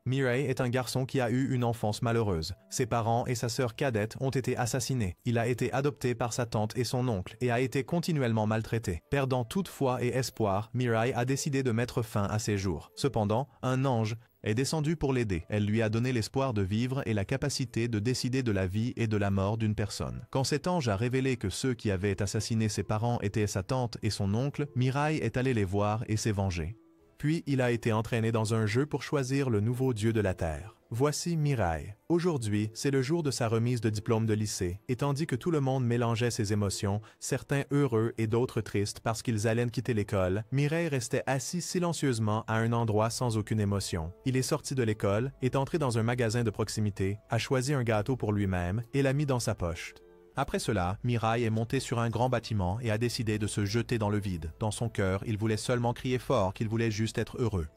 Mireille est un garçon qui a eu une enfance malheureuse. Ses parents et sa sœur cadette ont été assassinés. Il a été adopté par sa tante et son oncle et a été continuellement maltraité. Perdant toute foi et espoir, Mireille a décidé de mettre fin à ses jours. Cependant, un ange est descendu pour l'aider. Elle lui a donné l'espoir de vivre et la capacité de décider de la vie et de la mort d'une personne. Quand cet ange a révélé que ceux qui avaient assassiné ses parents étaient sa tante et son oncle, Mireille est allée les voir et s'est vengée. Puis il a été entraîné dans un jeu pour choisir le nouveau dieu de la terre. Voici Mireille. Aujourd'hui, c'est le jour de sa remise de diplôme de lycée, et tandis que tout le monde mélangeait ses émotions, certains heureux et d'autres tristes parce qu'ils allaient quitter l'école, Mireille restait assis silencieusement à un endroit sans aucune émotion. Il est sorti de l'école, est entré dans un magasin de proximité, a choisi un gâteau pour lui-même et l'a mis dans sa poche. Après cela, Mireille est monté sur un grand bâtiment et a décidé de se jeter dans le vide. Dans son cœur, il voulait seulement crier fort qu'il voulait juste être heureux.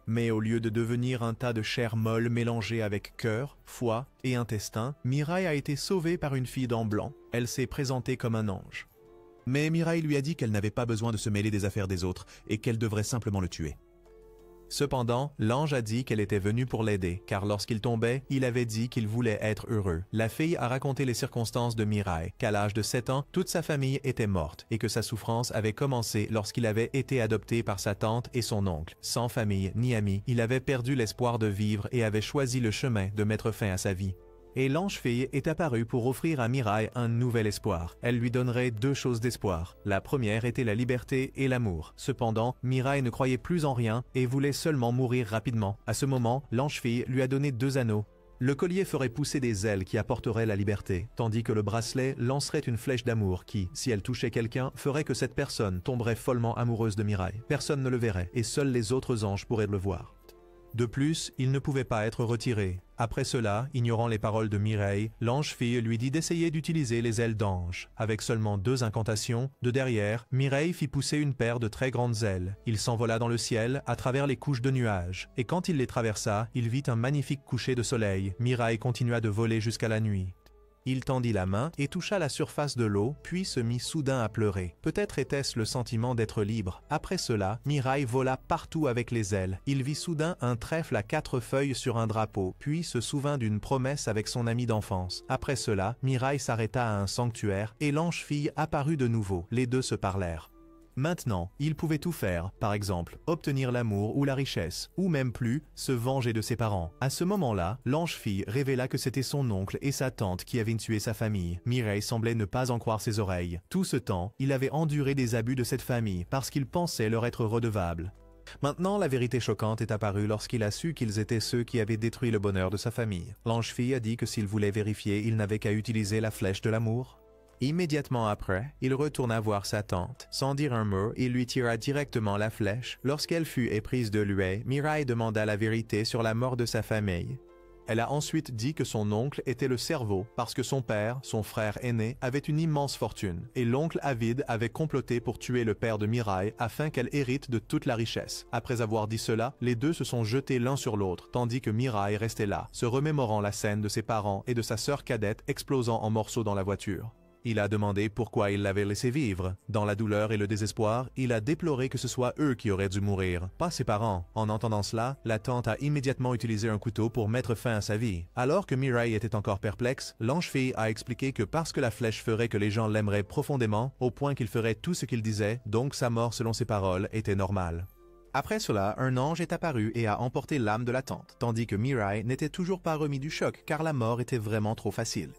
Mais au lieu de devenir un tas de chair molle mélangée avec cœur, foie et intestin, Mireille a été sauvée par une fille d'en blanc. Elle s'est présentée comme un ange. Mais Mireille lui a dit qu'elle n'avait pas besoin de se mêler des affaires des autres et qu'elle devrait simplement le tuer. Cependant, l'ange a dit qu'elle était venue pour l'aider, car lorsqu'il tombait, il avait dit qu'il voulait être heureux. La fille a raconté les circonstances de Mireille, qu'à l'âge de 7 ans, toute sa famille était morte et que sa souffrance avait commencé lorsqu'il avait été adopté par sa tante et son oncle. Sans famille ni amis, il avait perdu l'espoir de vivre et avait choisi le chemin de mettre fin à sa vie. Et l'ange-fille est apparue pour offrir à Mireille un nouvel espoir. Elle lui donnerait deux choses d'espoir. La première était la liberté et l'amour. Cependant, Mireille ne croyait plus en rien et voulait seulement mourir rapidement. À ce moment, l'ange-fille lui a donné 2 anneaux. Le collier ferait pousser des ailes qui apporteraient la liberté, tandis que le bracelet lancerait une flèche d'amour qui, si elle touchait quelqu'un, ferait que cette personne tomberait follement amoureuse de Mireille. Personne ne le verrait et seuls les autres anges pourraient le voir. De plus, il ne pouvait pas être retiré. Après cela, ignorant les paroles de Mireille, l'ange-fille lui dit d'essayer d'utiliser les ailes d'ange. Avec seulement 2 incantations, de derrière, Mireille fit pousser une paire de très grandes ailes. Il s'envola dans le ciel, à travers les couches de nuages. Et quand il les traversa, il vit un magnifique coucher de soleil. Mireille continua de voler jusqu'à la nuit. Il tendit la main et toucha la surface de l'eau, puis se mit soudain à pleurer. Peut-être était-ce le sentiment d'être libre. Après cela, Mireille vola partout avec les ailes. Il vit soudain un trèfle à 4 feuilles sur un drapeau, puis se souvint d'une promesse avec son ami d'enfance. Après cela, Mireille s'arrêta à un sanctuaire et l'ange-fille apparut de nouveau. Les deux se parlèrent. Maintenant, il pouvait tout faire, par exemple, obtenir l'amour ou la richesse, ou même plus, se venger de ses parents. À ce moment-là, l'ange-fille révéla que c'était son oncle et sa tante qui avaient tué sa famille. Mireille semblait ne pas en croire ses oreilles. Tout ce temps, il avait enduré des abus de cette famille parce qu'il pensait leur être redevable. Maintenant, la vérité choquante est apparue lorsqu'il a su qu'ils étaient ceux qui avaient détruit le bonheur de sa famille. L'ange-fille a dit que s'il voulait vérifier, il n'avait qu'à utiliser la flèche de l'amour. Immédiatement après, il retourna voir sa tante. Sans dire un mot, il lui tira directement la flèche. Lorsqu'elle fut éprise de lui, Mireille demanda la vérité sur la mort de sa famille. Elle a ensuite dit que son oncle était le cerveau parce que son père, son frère aîné, avait une immense fortune et l'oncle avide avait comploté pour tuer le père de Mireille afin qu'elle hérite de toute la richesse. Après avoir dit cela, les deux se sont jetés l'un sur l'autre tandis que Mireille restait là, se remémorant la scène de ses parents et de sa sœur cadette explosant en morceaux dans la voiture. Il a demandé pourquoi il l'avait laissé vivre. Dans la douleur et le désespoir, il a déploré que ce soit eux qui auraient dû mourir, pas ses parents. En entendant cela, la tante a immédiatement utilisé un couteau pour mettre fin à sa vie. Alors que Mireille était encore perplexe, l'ange-fille a expliqué que parce que la flèche ferait que les gens l'aimeraient profondément, au point qu'il ferait tout ce qu'il disait, donc sa mort selon ses paroles était normale. Après cela, un ange est apparu et a emporté l'âme de la tante, tandis que Mireille n'était toujours pas remis du choc car la mort était vraiment trop facile.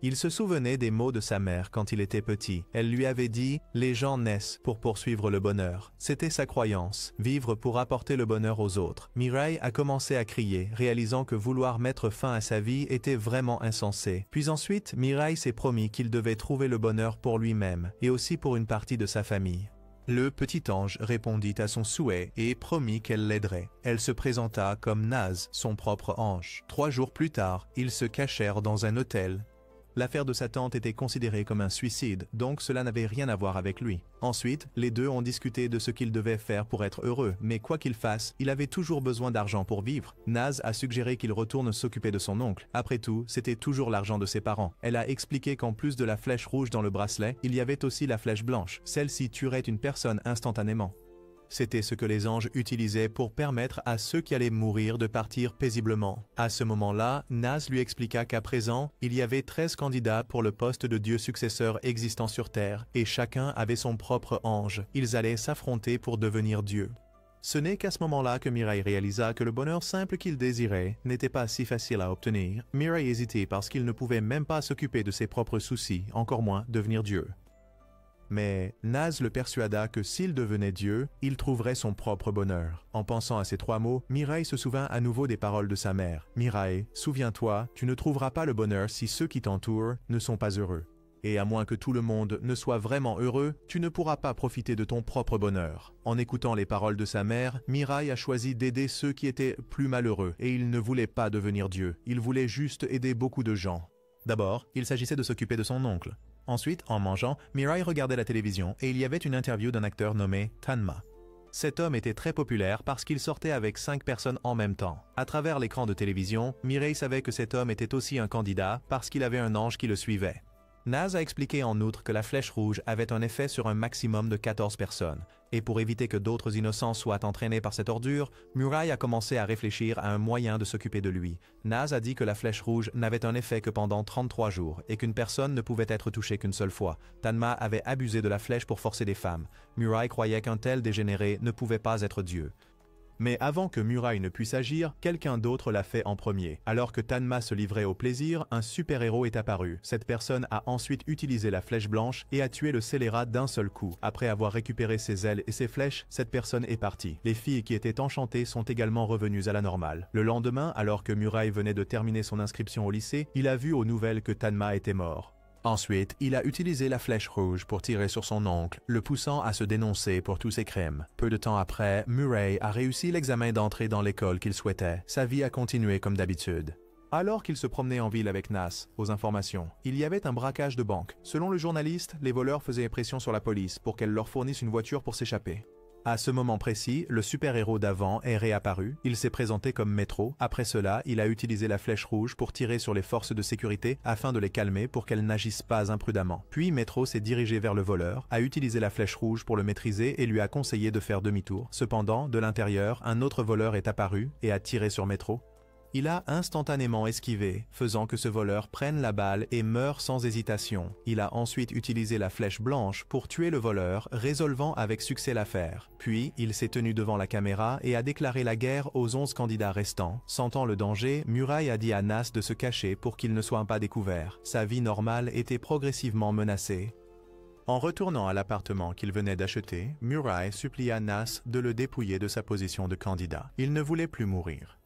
Il se souvenait des mots de sa mère quand il était petit. Elle lui avait dit « Les gens naissent pour poursuivre le bonheur ». C'était sa croyance, vivre pour apporter le bonheur aux autres. Mireille a commencé à crier, réalisant que vouloir mettre fin à sa vie était vraiment insensé. Puis ensuite, Mireille s'est promis qu'il devait trouver le bonheur pour lui-même et aussi pour une partie de sa famille. Le petit ange répondit à son souhait et promit qu'elle l'aiderait. Elle se présenta comme Naz, son propre ange. 3 jours plus tard, ils se cachèrent dans un hôtel. L'affaire de sa tante était considérée comme un suicide, donc cela n'avait rien à voir avec lui. Ensuite, les deux ont discuté de ce qu'il devait faire pour être heureux, mais quoi qu'il fasse, il avait toujours besoin d'argent pour vivre. Naz a suggéré qu'il retourne s'occuper de son oncle. Après tout, c'était toujours l'argent de ses parents. Elle a expliqué qu'en plus de la flèche rouge dans le bracelet, il y avait aussi la flèche blanche. Celle-ci tuerait une personne instantanément. C'était ce que les anges utilisaient pour permettre à ceux qui allaient mourir de partir paisiblement. À ce moment-là, Nas lui expliqua qu'à présent, il y avait 13 candidats pour le poste de Dieu successeur existant sur terre, et chacun avait son propre ange. Ils allaient s'affronter pour devenir Dieu. Ce n'est qu'à ce moment-là que Mirai réalisa que le bonheur simple qu'il désirait n'était pas si facile à obtenir. Mirai hésitait parce qu'il ne pouvait même pas s'occuper de ses propres soucis, encore moins devenir Dieu. Mais Nas le persuada que s'il devenait Dieu, il trouverait son propre bonheur. En pensant à ces 3 mots, Mirai se souvint à nouveau des paroles de sa mère. « Mirai, souviens-toi, tu ne trouveras pas le bonheur si ceux qui t'entourent ne sont pas heureux. Et à moins que tout le monde ne soit vraiment heureux, tu ne pourras pas profiter de ton propre bonheur. » En écoutant les paroles de sa mère, Mirai a choisi d'aider ceux qui étaient plus malheureux, et il ne voulait pas devenir Dieu. Il voulait juste aider beaucoup de gens. D'abord, il s'agissait de s'occuper de son oncle. Ensuite, en mangeant, Mirai regardait la télévision et il y avait une interview d'un acteur nommé Tanma. Cet homme était très populaire parce qu'il sortait avec 5 personnes en même temps. À travers l'écran de télévision, Mirai savait que cet homme était aussi un candidat parce qu'il avait un ange qui le suivait. Nas a expliqué en outre que la flèche rouge avait un effet sur un maximum de 14 personnes. Et pour éviter que d'autres innocents soient entraînés par cette ordure, Mirai a commencé à réfléchir à un moyen de s'occuper de lui. Nas a dit que la flèche rouge n'avait un effet que pendant 33 jours et qu'une personne ne pouvait être touchée qu'une seule fois. Tanma avait abusé de la flèche pour forcer des femmes. Mirai croyait qu'un tel dégénéré ne pouvait pas être Dieu. Mais avant que Mirai ne puisse agir, quelqu'un d'autre l'a fait en premier. Alors que Tanma se livrait au plaisir, un super-héros est apparu. Cette personne a ensuite utilisé la flèche blanche et a tué le scélérat d'un seul coup. Après avoir récupéré ses ailes et ses flèches, cette personne est partie. Les filles qui étaient enchantées sont également revenues à la normale. Le lendemain, alors que Mirai venait de terminer son inscription au lycée, il a vu aux nouvelles que Tanma était mort. Ensuite, il a utilisé la flèche rouge pour tirer sur son oncle, le poussant à se dénoncer pour tous ses crimes. Peu de temps après, Mirai a réussi l'examen d'entrée dans l'école qu'il souhaitait. Sa vie a continué comme d'habitude. Alors qu'il se promenait en ville avec Nas, aux informations, il y avait un braquage de banque. Selon le journaliste, les voleurs faisaient pression sur la police pour qu'elle leur fournisse une voiture pour s'échapper. À ce moment précis, le super-héros d'avant est réapparu, il s'est présenté comme Metro. Après cela, il a utilisé la flèche rouge pour tirer sur les forces de sécurité afin de les calmer pour qu'elles n'agissent pas imprudemment. Puis Metro s'est dirigé vers le voleur, a utilisé la flèche rouge pour le maîtriser et lui a conseillé de faire demi-tour. Cependant, de l'intérieur, un autre voleur est apparu et a tiré sur Metro. Il a instantanément esquivé, faisant que ce voleur prenne la balle et meure sans hésitation. Il a ensuite utilisé la flèche blanche pour tuer le voleur, résolvant avec succès l'affaire. Puis, il s'est tenu devant la caméra et a déclaré la guerre aux 11 candidats restants. Sentant le danger, Mirai a dit à Nas de se cacher pour qu'il ne soit pas découvert. Sa vie normale était progressivement menacée. En retournant à l'appartement qu'il venait d'acheter, Mirai supplia Nas de le dépouiller de sa position de candidat. Il ne voulait plus mourir.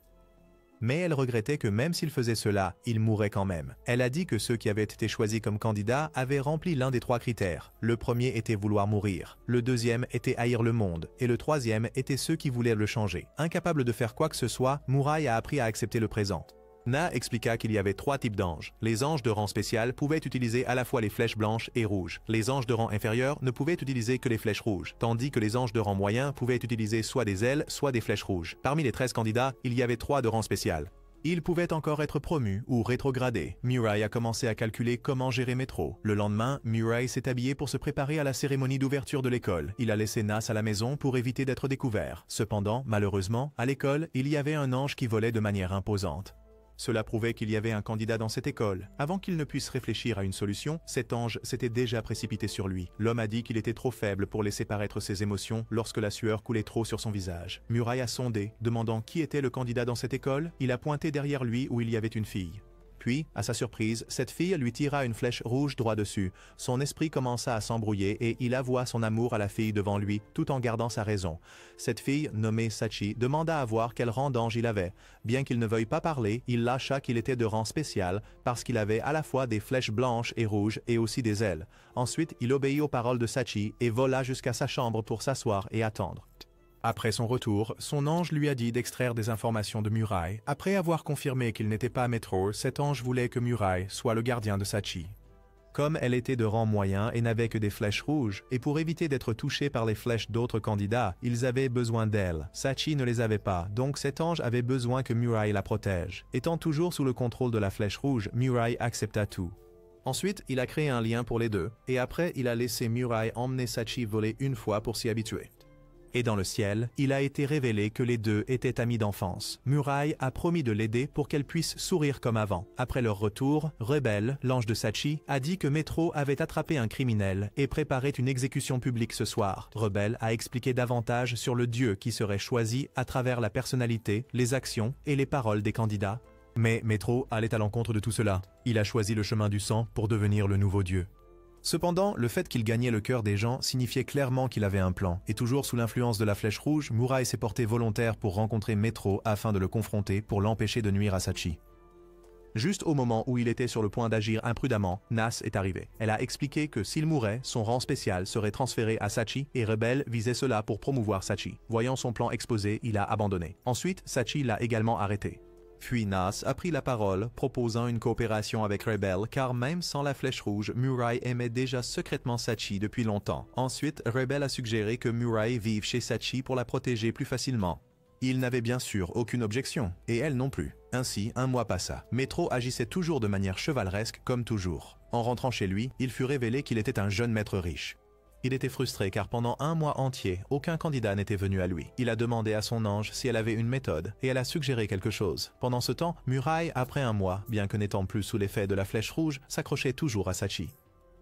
Mais elle regrettait que même s'il faisait cela, il mourrait quand même. Elle a dit que ceux qui avaient été choisis comme candidats avaient rempli l'un des 3 critères. Le premier était vouloir mourir, le deuxième était haïr le monde, et le troisième était ceux qui voulaient le changer. Incapable de faire quoi que ce soit, Mirai a appris à accepter le présent. Na expliqua qu'il y avait 3 types d'anges. Les anges de rang spécial pouvaient utiliser à la fois les flèches blanches et rouges. Les anges de rang inférieur ne pouvaient utiliser que les flèches rouges, tandis que les anges de rang moyen pouvaient utiliser soit des ailes, soit des flèches rouges. Parmi les 13 candidats, il y avait 3 de rang spécial. Ils pouvaient encore être promus ou rétrogradés. Mirai a commencé à calculer comment gérer Metro. Le lendemain, Mirai s'est habillé pour se préparer à la cérémonie d'ouverture de l'école. Il a laissé Nas à la maison pour éviter d'être découvert. Cependant, malheureusement, à l'école, il y avait un ange qui volait de manière imposante. Cela prouvait qu'il y avait un candidat dans cette école. Avant qu'il ne puisse réfléchir à une solution, cet ange s'était déjà précipité sur lui. L'homme a dit qu'il était trop faible pour laisser paraître ses émotions lorsque la sueur coulait trop sur son visage. Mirai a sondé, demandant qui était le candidat dans cette école. Il a pointé derrière lui où il y avait une fille. Puis, à sa surprise, cette fille lui tira une flèche rouge droit dessus. Son esprit commença à s'embrouiller et il avoua son amour à la fille devant lui, tout en gardant sa raison. Cette fille, nommée Sachi, demanda à voir quel rang d'ange il avait. Bien qu'il ne veuille pas parler, il lâcha qu'il était de rang spécial parce qu'il avait à la fois des flèches blanches et rouges et aussi des ailes. Ensuite, il obéit aux paroles de Sachi et vola jusqu'à sa chambre pour s'asseoir et attendre. Après son retour, son ange lui a dit d'extraire des informations de Mirai. Après avoir confirmé qu'il n'était pas Metro, cet ange voulait que Mirai soit le gardien de Sachi. Comme elle était de rang moyen et n'avait que des flèches rouges, et pour éviter d'être touchée par les flèches d'autres candidats, ils avaient besoin d'elle. Sachi ne les avait pas, donc cet ange avait besoin que Mirai la protège. Étant toujours sous le contrôle de la flèche rouge, Mirai accepta tout. Ensuite, il a créé un lien pour les deux, et après il a laissé Mirai emmener Sachi voler une fois pour s'y habituer. Et dans le ciel, il a été révélé que les deux étaient amis d'enfance. Mirai a promis de l'aider pour qu'elle puisse sourire comme avant. Après leur retour, Rebel, l'ange de Sachi, a dit que Metro avait attrapé un criminel et préparait une exécution publique ce soir. Rebel a expliqué davantage sur le dieu qui serait choisi à travers la personnalité, les actions et les paroles des candidats. Mais Metro allait à l'encontre de tout cela. Il a choisi le chemin du sang pour devenir le nouveau dieu. Cependant, le fait qu'il gagnait le cœur des gens signifiait clairement qu'il avait un plan, et toujours sous l'influence de la flèche rouge, Mirai s'est porté volontaire pour rencontrer Metro afin de le confronter pour l'empêcher de nuire à Sachi. Juste au moment où il était sur le point d'agir imprudemment, Nas est arrivée. Elle a expliqué que s'il mourait, son rang spécial serait transféré à Sachi et Rebel visait cela pour promouvoir Sachi. Voyant son plan exposé, il a abandonné. Ensuite, Sachi l'a également arrêté. Puis Nas a pris la parole, proposant une coopération avec Rebel, car même sans la flèche rouge, Mirai aimait déjà secrètement Sachi depuis longtemps. Ensuite, Rebel a suggéré que Mirai vive chez Sachi pour la protéger plus facilement. Il n'avait bien sûr aucune objection, et elle non plus. Ainsi, un mois passa. Metro agissait toujours de manière chevaleresque, comme toujours. En rentrant chez lui, il fut révélé qu'il était un jeune maître riche. Il était frustré car pendant un mois entier, aucun candidat n'était venu à lui. Il a demandé à son ange si elle avait une méthode et elle a suggéré quelque chose. Pendant ce temps, Mirai, après un mois, bien que n'étant plus sous l'effet de la flèche rouge, s'accrochait toujours à Sachi.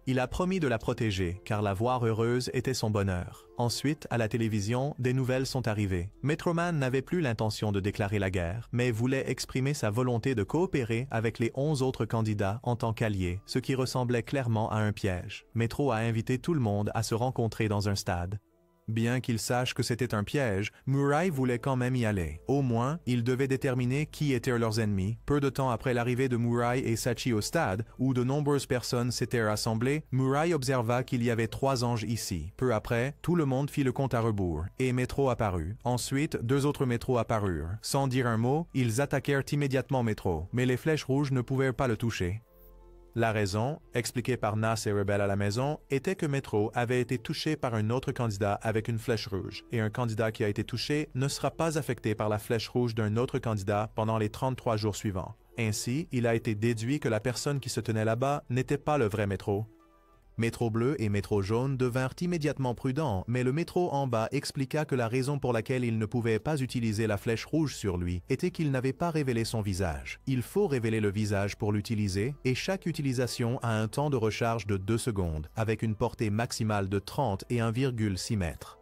Il a promis de la protéger, car la voir heureuse était son bonheur. Ensuite, à la télévision, des nouvelles sont arrivées. Metroman n'avait plus l'intention de déclarer la guerre, mais voulait exprimer sa volonté de coopérer avec les 11 autres candidats en tant qu'alliés, ce qui ressemblait clairement à un piège. Metro a invité tout le monde à se rencontrer dans un stade. Bien qu'il sache que c'était un piège, Mirai voulait quand même y aller. Au moins, il devait déterminer qui étaient leurs ennemis. Peu de temps après l'arrivée de Mirai et Sachi au stade, où de nombreuses personnes s'étaient rassemblées, Mirai observa qu'il y avait 3 anges ici. Peu après, tout le monde fit le compte à rebours, et Metro apparut. Ensuite, 2 autres Metro apparurent. Sans dire un mot, ils attaquèrent immédiatement Metro, mais les flèches rouges ne pouvaient pas le toucher. La raison, expliquée par Nas et Rebel à la maison, était que Metro avait été touché par un autre candidat avec une flèche rouge, et un candidat qui a été touché ne sera pas affecté par la flèche rouge d'un autre candidat pendant les 33 jours suivants. Ainsi, il a été déduit que la personne qui se tenait là-bas n'était pas le vrai Metro. Metro bleu et Metro jaune devinrent immédiatement prudents, mais le Metro en bas expliqua que la raison pour laquelle il ne pouvait pas utiliser la flèche rouge sur lui était qu'il n'avait pas révélé son visage. Il faut révéler le visage pour l'utiliser, et chaque utilisation a un temps de recharge de 2 secondes, avec une portée maximale de 30 et 1,6 mètres.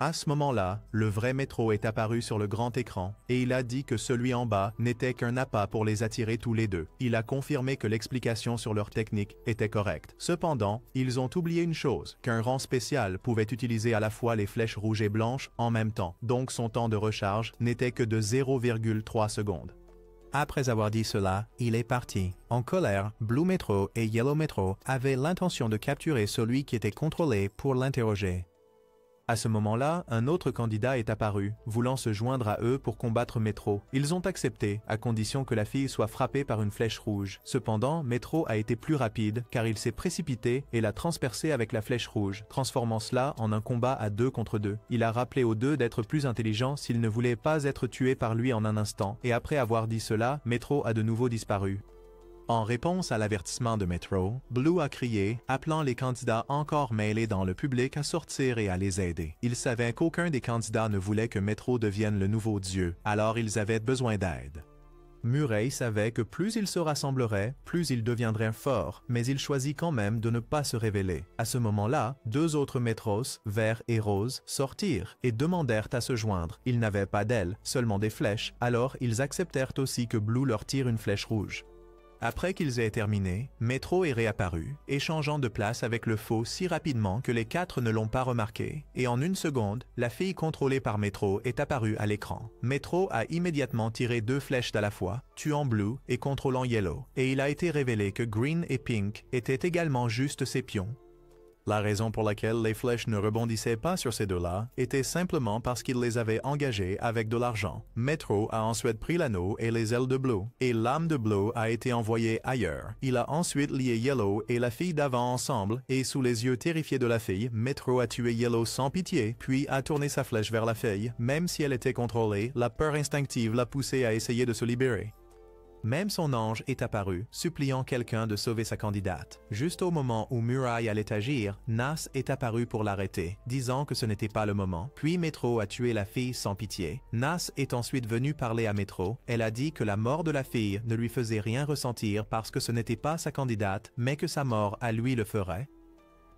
À ce moment-là, le vrai Metro est apparu sur le grand écran et il a dit que celui en bas n'était qu'un appât pour les attirer tous les deux. Il a confirmé que l'explication sur leur technique était correcte. Cependant, ils ont oublié une chose, qu'un rang spécial pouvait utiliser à la fois les flèches rouges et blanches en même temps, donc son temps de recharge n'était que de 0,3 secondes. Après avoir dit cela, il est parti. En colère, Blue Metro et Yellow Metro avaient l'intention de capturer celui qui était contrôlé pour l'interroger. À ce moment-là, un autre candidat est apparu, voulant se joindre à eux pour combattre Metro. Ils ont accepté, à condition que la fille soit frappée par une flèche rouge. Cependant, Metro a été plus rapide, car il s'est précipité et l'a transpercé avec la flèche rouge, transformant cela en un combat à 2 contre 2. Il a rappelé aux deux d'être plus intelligents s'ils ne voulaient pas être tués par lui en un instant, et après avoir dit cela, Metro a de nouveau disparu. En réponse à l'avertissement de Metro, Blue a crié, appelant les candidats encore mêlés dans le public à sortir et à les aider. Il savait qu'aucun des candidats ne voulait que Metro devienne le nouveau dieu, alors ils avaient besoin d'aide. Murray savait que plus ils se rassembleraient, plus ils deviendraient forts, mais il choisit quand même de ne pas se révéler. À ce moment-là, 2 autres Metros, vert et rose, sortirent et demandèrent à se joindre. Ils n'avaient pas d'ailes, seulement des flèches, alors ils acceptèrent aussi que Blue leur tire une flèche rouge. Après qu'ils aient terminé, Metro est réapparu, échangeant de place avec le faux si rapidement que les 4 ne l'ont pas remarqué, et en 1 seconde, la fille contrôlée par Metro est apparue à l'écran. Metro a immédiatement tiré 2 flèches à la fois, tuant Blue et contrôlant Yellow, et il a été révélé que Green et Pink étaient également juste ses pions. La raison pour laquelle les flèches ne rebondissaient pas sur ces deux-là était simplement parce qu'il les avait engagés avec de l'argent. Metro a ensuite pris l'anneau et les ailes de Blue, et l'âme de Blue a été envoyée ailleurs. Il a ensuite lié Yellow et la fille d'avant ensemble, et sous les yeux terrifiés de la fille, Metro a tué Yellow sans pitié, puis a tourné sa flèche vers la fille. Même si elle était contrôlée, la peur instinctive l'a poussée à essayer de se libérer. Même son ange est apparu, suppliant quelqu'un de sauver sa candidate. Juste au moment où Muraille allait agir, Nas est apparu pour l'arrêter, disant que ce n'était pas le moment. Puis Metro a tué la fille sans pitié. Nas est ensuite venu parler à Metro. Elle a dit que la mort de la fille ne lui faisait rien ressentir parce que ce n'était pas sa candidate, mais que sa mort à lui le ferait.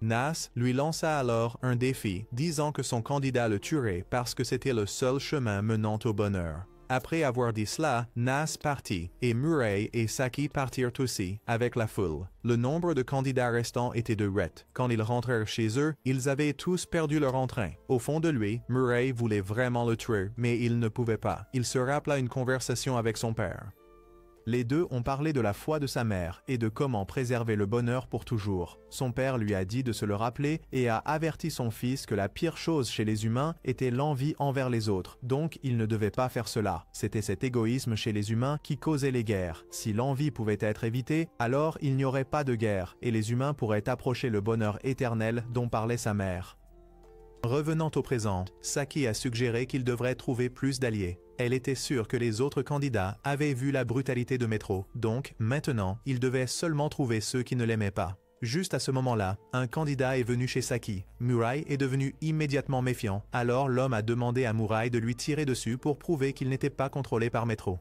Nas lui lança alors un défi, disant que son candidat le tuerait parce que c'était le seul chemin menant au bonheur. Après avoir dit cela, Nas partit, et Murray et Saki partirent aussi, avec la foule. Le nombre de candidats restants était de 8. Quand ils rentrèrent chez eux, ils avaient tous perdu leur entrain. Au fond de lui, Murray voulait vraiment le tuer, mais il ne pouvait pas. Il se rappela une conversation avec son père. Les deux ont parlé de la foi de sa mère et de comment préserver le bonheur pour toujours. Son père lui a dit de se le rappeler et a averti son fils que la pire chose chez les humains était l'envie envers les autres, donc il ne devait pas faire cela. C'était cet égoïsme chez les humains qui causait les guerres. Si l'envie pouvait être évitée, alors il n'y aurait pas de guerre et les humains pourraient approcher le bonheur éternel dont parlait sa mère. Revenant au présent, Saki a suggéré qu'il devrait trouver plus d'alliés. Elle était sûre que les autres candidats avaient vu la brutalité de Metro, donc maintenant il devait seulement trouver ceux qui ne l'aimaient pas. Juste à ce moment-là, un candidat est venu chez Saki. Muraille est devenu immédiatement méfiant, alors l'homme a demandé à Muraille de lui tirer dessus pour prouver qu'il n'était pas contrôlé par Metro.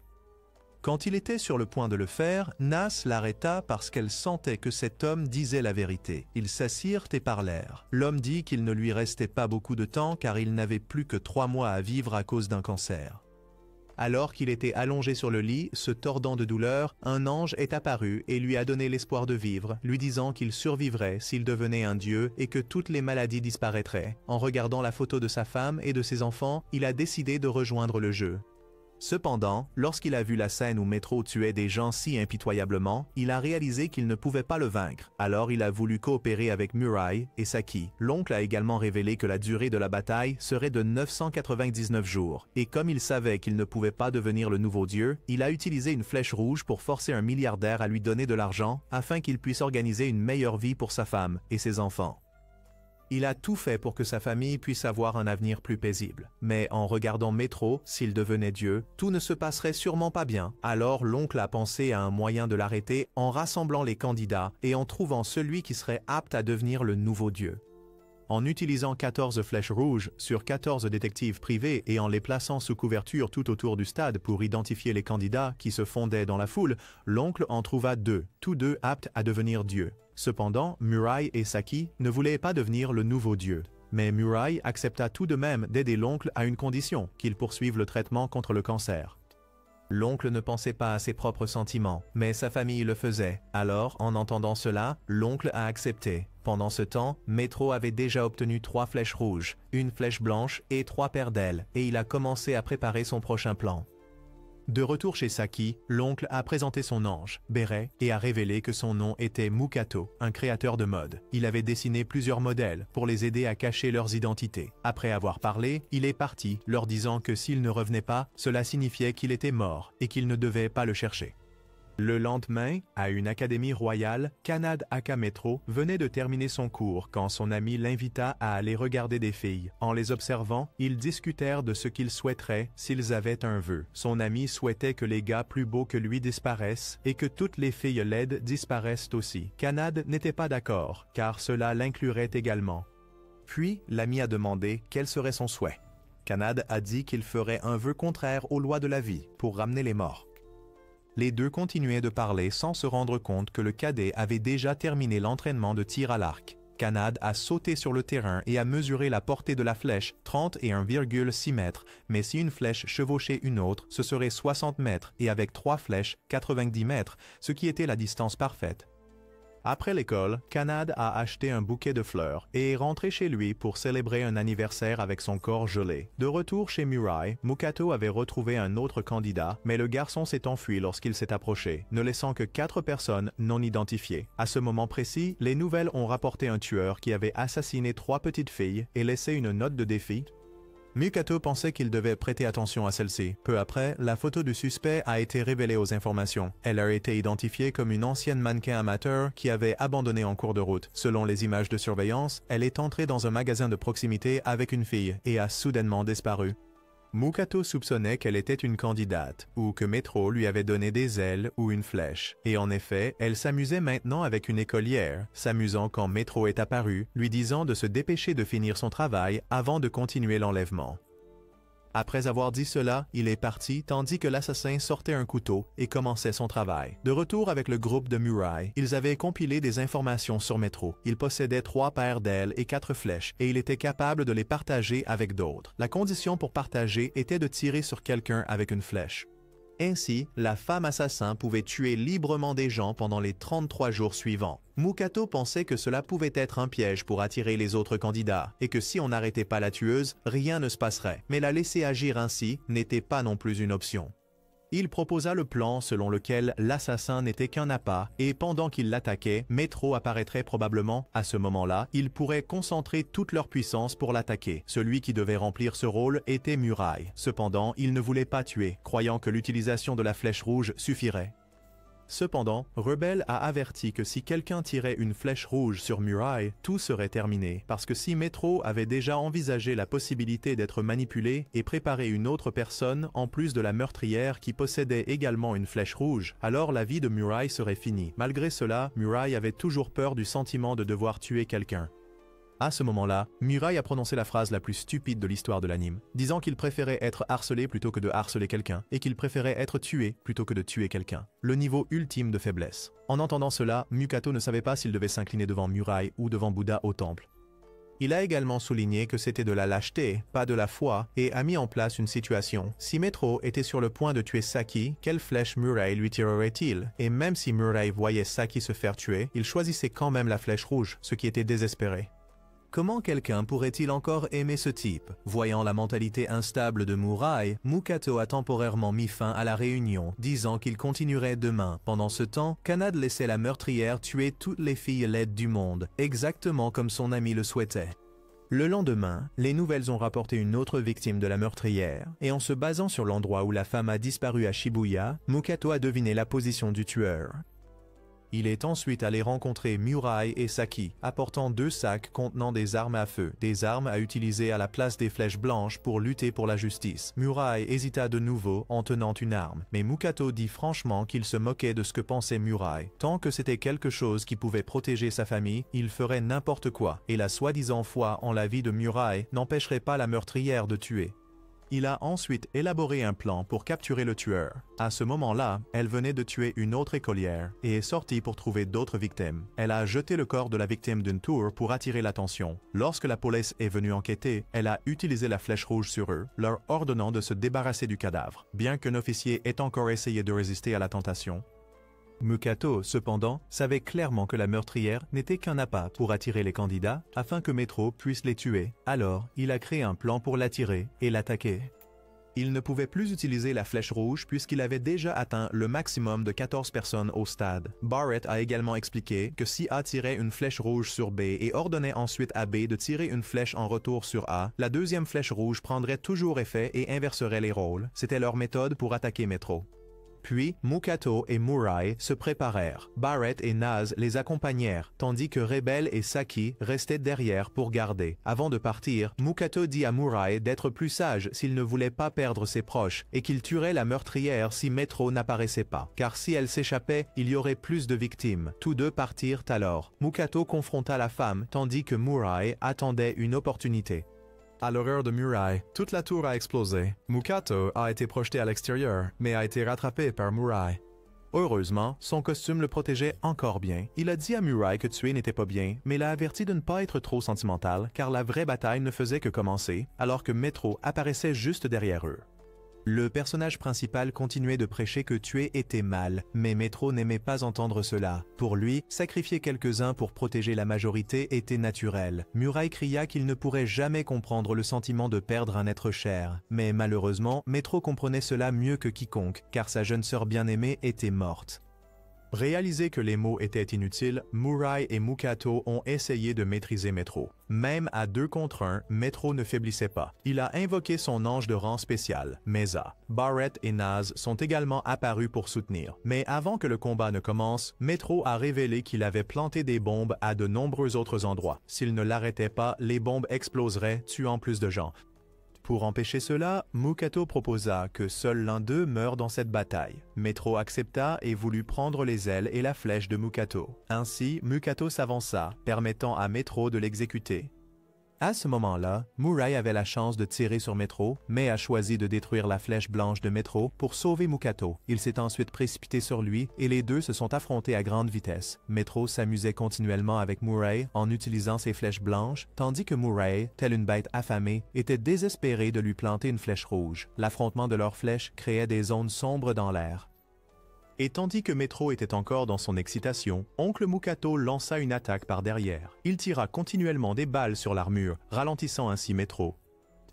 Quand il était sur le point de le faire, Nas l'arrêta parce qu'elle sentait que cet homme disait la vérité. Ils s'assirent et parlèrent. L'homme dit qu'il ne lui restait pas beaucoup de temps car il n'avait plus que 3 mois à vivre à cause d'un cancer. Alors qu'il était allongé sur le lit, se tordant de douleur, un ange est apparu et lui a donné l'espoir de vivre, lui disant qu'il survivrait s'il devenait un dieu et que toutes les maladies disparaîtraient. En regardant la photo de sa femme et de ses enfants, il a décidé de rejoindre le jeu. Cependant, lorsqu'il a vu la scène où Metro tuait des gens si impitoyablement, il a réalisé qu'il ne pouvait pas le vaincre. Alors il a voulu coopérer avec Muraille et Saki. L'oncle a également révélé que la durée de la bataille serait de 999 jours. Et comme il savait qu'il ne pouvait pas devenir le nouveau dieu, il a utilisé une flèche rouge pour forcer un milliardaire à lui donner de l'argent afin qu'il puisse organiser une meilleure vie pour sa femme et ses enfants. Il a tout fait pour que sa famille puisse avoir un avenir plus paisible. Mais en regardant Metro, s'il devenait Dieu, tout ne se passerait sûrement pas bien. Alors l'oncle a pensé à un moyen de l'arrêter en rassemblant les candidats et en trouvant celui qui serait apte à devenir le nouveau Dieu. En utilisant 14 flèches rouges sur 14 détectives privés et en les plaçant sous couverture tout autour du stade pour identifier les candidats qui se fondaient dans la foule, l'oncle en trouva 2, tous deux aptes à devenir Dieu. Cependant, Muraille et Saki ne voulaient pas devenir le nouveau dieu. Mais Muraille accepta tout de même d'aider l'oncle à une condition, qu'il poursuive le traitement contre le cancer. L'oncle ne pensait pas à ses propres sentiments, mais sa famille le faisait. Alors, en entendant cela, l'oncle a accepté. Pendant ce temps, Metro avait déjà obtenu 3 flèches rouges, une flèche blanche et 3 paires d'ailes, et il a commencé à préparer son prochain plan. De retour chez Saki, l'oncle a présenté son ange, Béret, et a révélé que son nom était Mukato, un créateur de mode. Il avait dessiné plusieurs modèles pour les aider à cacher leurs identités. Après avoir parlé, il est parti, leur disant que s'il ne revenait pas, cela signifiait qu'il était mort et qu'il ne devait pas le chercher. Le lendemain, à une académie royale, Kanade aka Metro venait de terminer son cours quand son ami l'invita à aller regarder des filles. En les observant, ils discutèrent de ce qu'ils souhaiteraient s'ils avaient un vœu. Son ami souhaitait que les gars plus beaux que lui disparaissent et que toutes les filles laides disparaissent aussi. Kanade n'était pas d'accord, car cela l'inclurait également. Puis, l'ami a demandé quel serait son souhait. Kanade a dit qu'il ferait un vœu contraire aux lois de la vie pour ramener les morts. Les deux continuaient de parler sans se rendre compte que le cadet avait déjà terminé l'entraînement de tir à l'arc. Kanade a sauté sur le terrain et a mesuré la portée de la flèche, 31,6 mètres, mais si une flèche chevauchait une autre, ce serait 60 mètres et avec 3 flèches, 90 mètres, ce qui était la distance parfaite. Après l'école, Kanade a acheté un bouquet de fleurs et est rentré chez lui pour célébrer un anniversaire avec son corps gelé. De retour chez Muraille, Mukato avait retrouvé un autre candidat, mais le garçon s'est enfui lorsqu'il s'est approché, ne laissant que 4 personnes non identifiées. À ce moment précis, les nouvelles ont rapporté un tueur qui avait assassiné 3 petites filles et laissé une note de défi. Mukato pensait qu'il devait prêter attention à celle-ci. Peu après, la photo du suspect a été révélée aux informations. Elle a été identifiée comme une ancienne mannequin amateur qui avait abandonné en cours de route. Selon les images de surveillance, elle est entrée dans un magasin de proximité avec une fille et a soudainement disparu. Mukato soupçonnait qu'elle était une candidate, ou que Metro lui avait donné des ailes ou une flèche. Et en effet, elle s'amusait maintenant avec une écolière, s'amusant quand Metro est apparu, lui disant de se dépêcher de finir son travail avant de continuer l'enlèvement. Après avoir dit cela, il est parti tandis que l'assassin sortait un couteau et commençait son travail. De retour avec le groupe de Murai, ils avaient compilé des informations sur Metro. Il possédait 3 paires d'ailes et 4 flèches et il était capable de les partager avec d'autres. La condition pour partager était de tirer sur quelqu'un avec une flèche. Ainsi, la femme assassin pouvait tuer librement des gens pendant les 33 jours suivants. Mukato pensait que cela pouvait être un piège pour attirer les autres candidats et que si on n'arrêtait pas la tueuse, rien ne se passerait. Mais la laisser agir ainsi n'était pas non plus une option. Il proposa le plan selon lequel l'assassin n'était qu'un appât et pendant qu'il l'attaquait, Metro apparaîtrait probablement. À ce moment-là, ils pourraient concentrer toute leur puissance pour l'attaquer. Celui qui devait remplir ce rôle était Murai. Cependant, il ne voulait pas tuer, croyant que l'utilisation de la flèche rouge suffirait. Cependant, Rebel a averti que si quelqu'un tirait une flèche rouge sur Murai, tout serait terminé, parce que si Metro avait déjà envisagé la possibilité d'être manipulé et préparé une autre personne en plus de la meurtrière qui possédait également une flèche rouge, alors la vie de Murai serait finie. Malgré cela, Murai avait toujours peur du sentiment de devoir tuer quelqu'un. À ce moment-là, Murai a prononcé la phrase la plus stupide de l'histoire de l'anime, disant qu'il préférait être harcelé plutôt que de harceler quelqu'un, et qu'il préférait être tué plutôt que de tuer quelqu'un. Le niveau ultime de faiblesse. En entendant cela, Mukato ne savait pas s'il devait s'incliner devant Murai ou devant Bouddha au temple. Il a également souligné que c'était de la lâcheté, pas de la foi, et a mis en place une situation. Si Metro était sur le point de tuer Saki, quelle flèche Murai lui tirerait-il? Et même si Murai voyait Saki se faire tuer, il choisissait quand même la flèche rouge, ce qui était désespéré. Comment quelqu'un pourrait-il encore aimer ce type? Voyant la mentalité instable de Murai, Mukato a temporairement mis fin à la réunion, disant qu'il continuerait demain. Pendant ce temps, Kanade laissait la meurtrière tuer toutes les filles laides du monde, exactement comme son ami le souhaitait. Le lendemain, les nouvelles ont rapporté une autre victime de la meurtrière, et en se basant sur l'endroit où la femme a disparu à Shibuya, Mukato a deviné la position du tueur. Il est ensuite allé rencontrer Murai et Saki, apportant 2 sacs contenant des armes à feu, des armes à utiliser à la place des flèches blanches pour lutter pour la justice. Murai hésita de nouveau en tenant une arme, mais Mukato dit franchement qu'il se moquait de ce que pensait Murai. Tant que c'était quelque chose qui pouvait protéger sa famille, il ferait n'importe quoi, et la soi-disant foi en la vie de Murai n'empêcherait pas la meurtrière de tuer. Il a ensuite élaboré un plan pour capturer le tueur. À ce moment-là, elle venait de tuer une autre écolière et est sortie pour trouver d'autres victimes. Elle a jeté le corps de la victime d'une tour pour attirer l'attention. Lorsque la police est venue enquêter, elle a utilisé la flèche rouge sur eux, leur ordonnant de se débarrasser du cadavre. Bien qu'un officier ait encore essayé de résister à la tentation, Mukato, cependant, savait clairement que la meurtrière n'était qu'un appât pour attirer les candidats afin que Metro puisse les tuer. Alors, il a créé un plan pour l'attirer et l'attaquer. Il ne pouvait plus utiliser la flèche rouge puisqu'il avait déjà atteint le maximum de 14 personnes au stade. Barrett a également expliqué que si A tirait une flèche rouge sur B et ordonnait ensuite à B de tirer une flèche en retour sur A, la deuxième flèche rouge prendrait toujours effet et inverserait les rôles. C'était leur méthode pour attaquer Metro. Puis, Mukato et Murai se préparèrent. Barrett et Naz les accompagnèrent, tandis que Rebel et Saki restaient derrière pour garder. Avant de partir, Mukato dit à Murai d'être plus sage s'il ne voulait pas perdre ses proches et qu'il tuerait la meurtrière si Metro n'apparaissait pas. Car si elle s'échappait, il y aurait plus de victimes. Tous deux partirent alors. Mukato confronta la femme, tandis que Murai attendait une opportunité. À l'horreur de Murai, toute la tour a explosé. Mukato a été projeté à l'extérieur, mais a été rattrapé par Murai. Heureusement, son costume le protégeait encore bien. Il a dit à Murai que tuer n'était pas bien, mais l'a averti de ne pas être trop sentimental, car la vraie bataille ne faisait que commencer, alors que Metro apparaissait juste derrière eux. Le personnage principal continuait de prêcher que tuer était mal, mais Metro n'aimait pas entendre cela. Pour lui, sacrifier quelques-uns pour protéger la majorité était naturel. Murai cria qu'il ne pourrait jamais comprendre le sentiment de perdre un être cher. Mais malheureusement, Metro comprenait cela mieux que quiconque, car sa jeune sœur bien-aimée était morte. Réalisé que les mots étaient inutiles, Murai et Mukato ont essayé de maîtriser Metro. Même à 2 contre 1, Metro ne faiblissait pas. Il a invoqué son ange de rang spécial, Mesa. Barrett et Naz sont également apparus pour soutenir. Mais avant que le combat ne commence, Metro a révélé qu'il avait planté des bombes à de nombreux autres endroits. S'il ne l'arrêtait pas, les bombes exploseraient, tuant plus de gens. Pour empêcher cela, Mukato proposa que seul l'un d'eux meure dans cette bataille. Metro accepta et voulut prendre les ailes et la flèche de Mukato. Ainsi, Mukato s'avança, permettant à Metro de l'exécuter. À ce moment-là, Murai avait la chance de tirer sur Metro, mais a choisi de détruire la flèche blanche de Metro pour sauver Mukato. Il s'est ensuite précipité sur lui et les deux se sont affrontés à grande vitesse. Metro s'amusait continuellement avec Murai en utilisant ses flèches blanches, tandis que Murai, telle une bête affamée, était désespéré de lui planter une flèche rouge. L'affrontement de leurs flèches créait des zones sombres dans l'air. Et tandis que Metro était encore dans son excitation, Oncle Mukato lança une attaque par derrière. Il tira continuellement des balles sur l'armure, ralentissant ainsi Metro.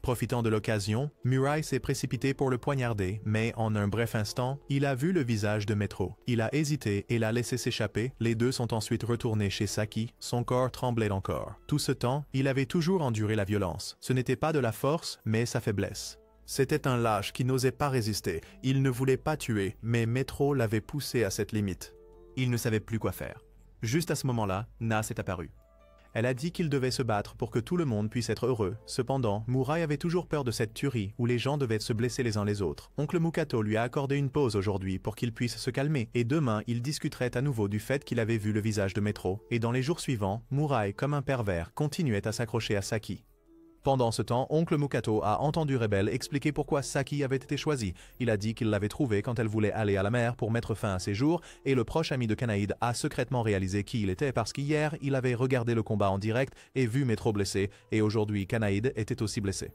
Profitant de l'occasion, Murai s'est précipité pour le poignarder, mais en un bref instant, il a vu le visage de Metro. Il a hésité et l'a laissé s'échapper. Les deux sont ensuite retournés chez Saki, son corps tremblait encore. Tout ce temps, il avait toujours enduré la violence. Ce n'était pas de la force, mais sa faiblesse. C'était un lâche qui n'osait pas résister. Il ne voulait pas tuer, mais Metro l'avait poussé à cette limite. Il ne savait plus quoi faire. Juste à ce moment-là, Nas est apparue. Elle a dit qu'il devait se battre pour que tout le monde puisse être heureux. Cependant, Murai avait toujours peur de cette tuerie où les gens devaient se blesser les uns les autres. Oncle Mukato lui a accordé une pause aujourd'hui pour qu'il puisse se calmer, et demain, il discuterait à nouveau du fait qu'il avait vu le visage de Metro. Et dans les jours suivants, Murai, comme un pervers, continuait à s'accrocher à Saki. Pendant ce temps, Oncle Mukato a entendu Rebelle expliquer pourquoi Saki avait été choisie. Il a dit qu'il l'avait trouvée quand elle voulait aller à la mer pour mettre fin à ses jours, et le proche ami de Kanaïd a secrètement réalisé qui il était parce qu'hier, il avait regardé le combat en direct et vu Metro blessé, et aujourd'hui Kanaïd était aussi blessé.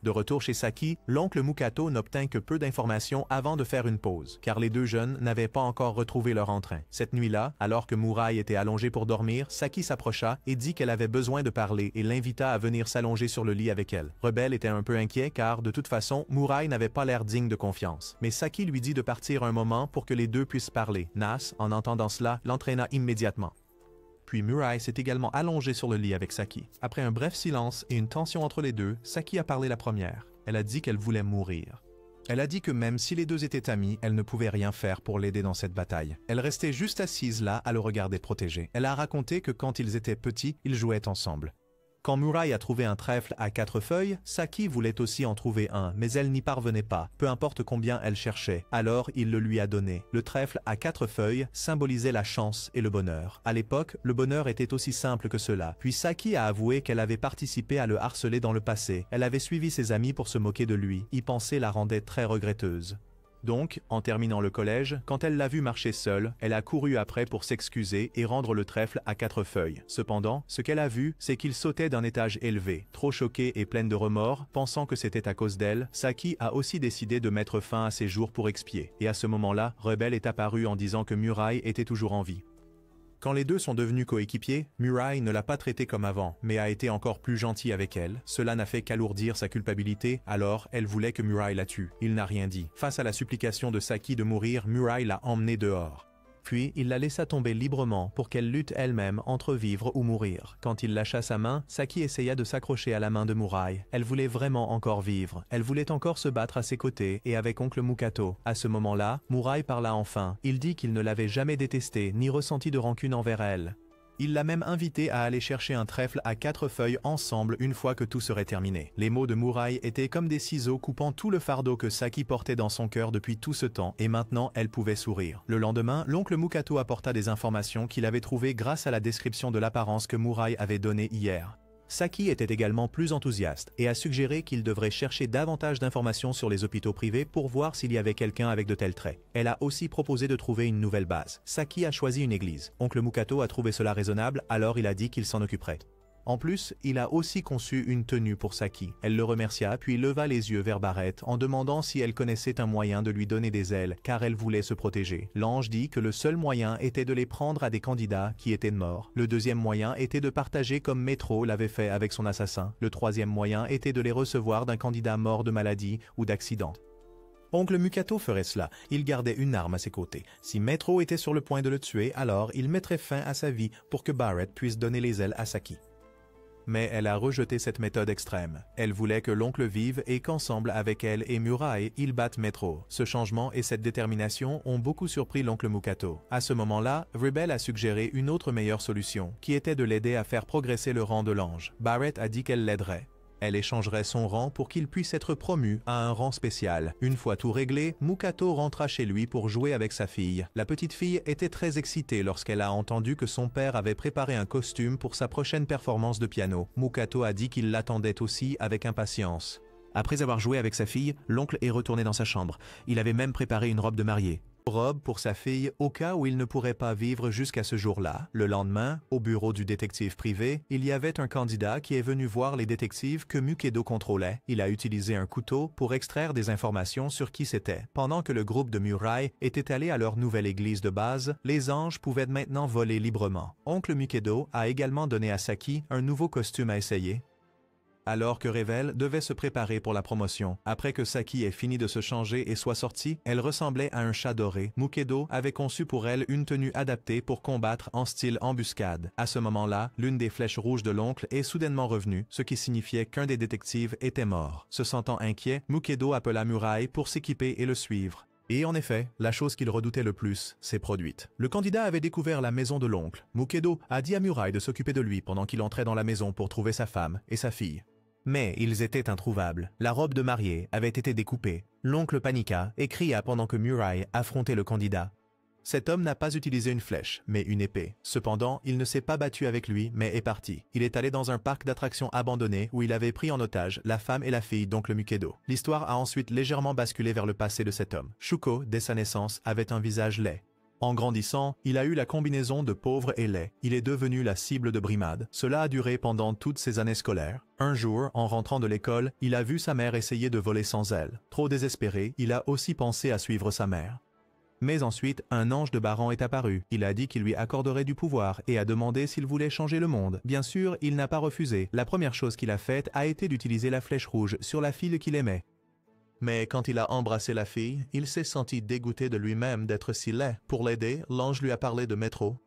De retour chez Saki, l'oncle Mukato n'obtint que peu d'informations avant de faire une pause, car les deux jeunes n'avaient pas encore retrouvé leur entrain. Cette nuit-là, alors que Murai était allongé pour dormir, Saki s'approcha et dit qu'elle avait besoin de parler et l'invita à venir s'allonger sur le lit avec elle. Rebelle était un peu inquiet car, de toute façon, Murai n'avait pas l'air digne de confiance. Mais Saki lui dit de partir un moment pour que les deux puissent parler. Nas, en entendant cela, l'entraîna immédiatement. Puis Murai s'est également allongé sur le lit avec Saki. Après un bref silence et une tension entre les deux, Saki a parlé la première. Elle a dit qu'elle voulait mourir. Elle a dit que même si les deux étaient amis, elle ne pouvait rien faire pour l'aider dans cette bataille. Elle restait juste assise là à le regarder protégé. Elle a raconté que quand ils étaient petits, ils jouaient ensemble. Quand Murai a trouvé un trèfle à 4 feuilles, Saki voulait aussi en trouver un, mais elle n'y parvenait pas, peu importe combien elle cherchait. Alors, il le lui a donné. Le trèfle à 4 feuilles symbolisait la chance et le bonheur. À l'époque, le bonheur était aussi simple que cela. Puis Saki a avoué qu'elle avait participé à le harceler dans le passé. Elle avait suivi ses amis pour se moquer de lui. Y penser la rendait très regretteuse. Donc, en terminant le collège, quand elle l'a vu marcher seule, elle a couru après pour s'excuser et rendre le trèfle à 4 feuilles. Cependant, ce qu'elle a vu, c'est qu'il sautait d'un étage élevé. Trop choquée et pleine de remords, pensant que c'était à cause d'elle, Saki a aussi décidé de mettre fin à ses jours pour expier. Et à ce moment-là, Rebelle est apparu en disant que Murai était toujours en vie. Quand les deux sont devenus coéquipiers, Murai ne l'a pas traitée comme avant, mais a été encore plus gentil avec elle. Cela n'a fait qu'alourdir sa culpabilité, alors elle voulait que Murai la tue. Il n'a rien dit. Face à la supplication de Saki de mourir, Murai l'a emmenée dehors. Puis, il la laissa tomber librement pour qu'elle lutte elle-même entre vivre ou mourir. Quand il lâcha sa main, Saki essaya de s'accrocher à la main de Murai. Elle voulait vraiment encore vivre. Elle voulait encore se battre à ses côtés et avec oncle Mukato. À ce moment-là, Murai parla enfin. Il dit qu'il ne l'avait jamais détestée ni ressenti de rancune envers elle. Il l'a même invité à aller chercher un trèfle à 4 feuilles ensemble une fois que tout serait terminé. Les mots de Murai étaient comme des ciseaux coupant tout le fardeau que Saki portait dans son cœur depuis tout ce temps, et maintenant elle pouvait sourire. Le lendemain, l'oncle Mukato apporta des informations qu'il avait trouvées grâce à la description de l'apparence que Murai avait donnée hier. Saki était également plus enthousiaste et a suggéré qu'il devrait chercher davantage d'informations sur les hôpitaux privés pour voir s'il y avait quelqu'un avec de tels traits. Elle a aussi proposé de trouver une nouvelle base. Saki a choisi une église. Oncle Mukato a trouvé cela raisonnable, alors il a dit qu'il s'en occuperait. En plus, il a aussi conçu une tenue pour Saki. Elle le remercia puis leva les yeux vers Barrett en demandant si elle connaissait un moyen de lui donner des ailes, car elle voulait se protéger. L'ange dit que le seul moyen était de les prendre à des candidats qui étaient morts. Le deuxième moyen était de partager comme Metro l'avait fait avec son assassin. Le troisième moyen était de les recevoir d'un candidat mort de maladie ou d'accident. Oncle Mukato ferait cela. Il gardait une arme à ses côtés. Si Metro était sur le point de le tuer, alors il mettrait fin à sa vie pour que Barrett puisse donner les ailes à Saki. Mais elle a rejeté cette méthode extrême. Elle voulait que l'oncle vive et qu'ensemble avec elle et Murai, ils battent Metro. Ce changement et cette détermination ont beaucoup surpris l'oncle Mukato. À ce moment-là, Rebelle a suggéré une autre meilleure solution, qui était de l'aider à faire progresser le rang de l'ange. Barrett a dit qu'elle l'aiderait. Elle échangerait son rang pour qu'il puisse être promu à un rang spécial. Une fois tout réglé, Mukato rentra chez lui pour jouer avec sa fille. La petite fille était très excitée lorsqu'elle a entendu que son père avait préparé un costume pour sa prochaine performance de piano. Mukato a dit qu'il l'attendait aussi avec impatience. Après avoir joué avec sa fille, l'oncle est retourné dans sa chambre. Il avait même préparé une robe de mariée. Robe pour sa fille au cas où il ne pourrait pas vivre jusqu'à ce jour-là. Le lendemain, au bureau du détective privé, il y avait un candidat qui est venu voir les détectives que Mukedo contrôlait. Il a utilisé un couteau pour extraire des informations sur qui c'était. Pendant que le groupe de Murai était allé à leur nouvelle église de base, les anges pouvaient maintenant voler librement. Oncle Mukedo a également donné à Saki un nouveau costume à essayer, alors que Revel devait se préparer pour la promotion. Après que Saki ait fini de se changer et soit sortie, elle ressemblait à un chat doré. Mukedo avait conçu pour elle une tenue adaptée pour combattre en style embuscade. À ce moment-là, l'une des flèches rouges de l'oncle est soudainement revenue, ce qui signifiait qu'un des détectives était mort. Se sentant inquiet, Mukedo appela Murai pour s'équiper et le suivre. Et en effet, la chose qu'il redoutait le plus s'est produite. Le candidat avait découvert la maison de l'oncle. Mukedo a dit à Murai de s'occuper de lui pendant qu'il entrait dans la maison pour trouver sa femme et sa fille. Mais ils étaient introuvables. La robe de mariée avait été découpée. L'oncle paniqua et cria pendant que Murai affrontait le candidat. Cet homme n'a pas utilisé une flèche, mais une épée. Cependant, il ne s'est pas battu avec lui, mais est parti. Il est allé dans un parc d'attractions abandonné où il avait pris en otage la femme et la fille d'oncle Mukedo. L'histoire a ensuite légèrement basculé vers le passé de cet homme. Shuko, dès sa naissance, avait un visage laid. En grandissant, il a eu la combinaison de pauvre et laid. Il est devenu la cible de brimades. Cela a duré pendant toutes ses années scolaires. Un jour, en rentrant de l'école, il a vu sa mère essayer de voler sans elle. Trop désespéré, il a aussi pensé à suivre sa mère. Mais ensuite, un ange de Baran est apparu. Il a dit qu'il lui accorderait du pouvoir et a demandé s'il voulait changer le monde. Bien sûr, il n'a pas refusé. La première chose qu'il a faite a été d'utiliser la flèche rouge sur la fille qu'il aimait. Mais quand il a embrassé la fille, il s'est senti dégoûté de lui-même d'être si laid. Pour l'aider, l'ange lui a parlé de métro.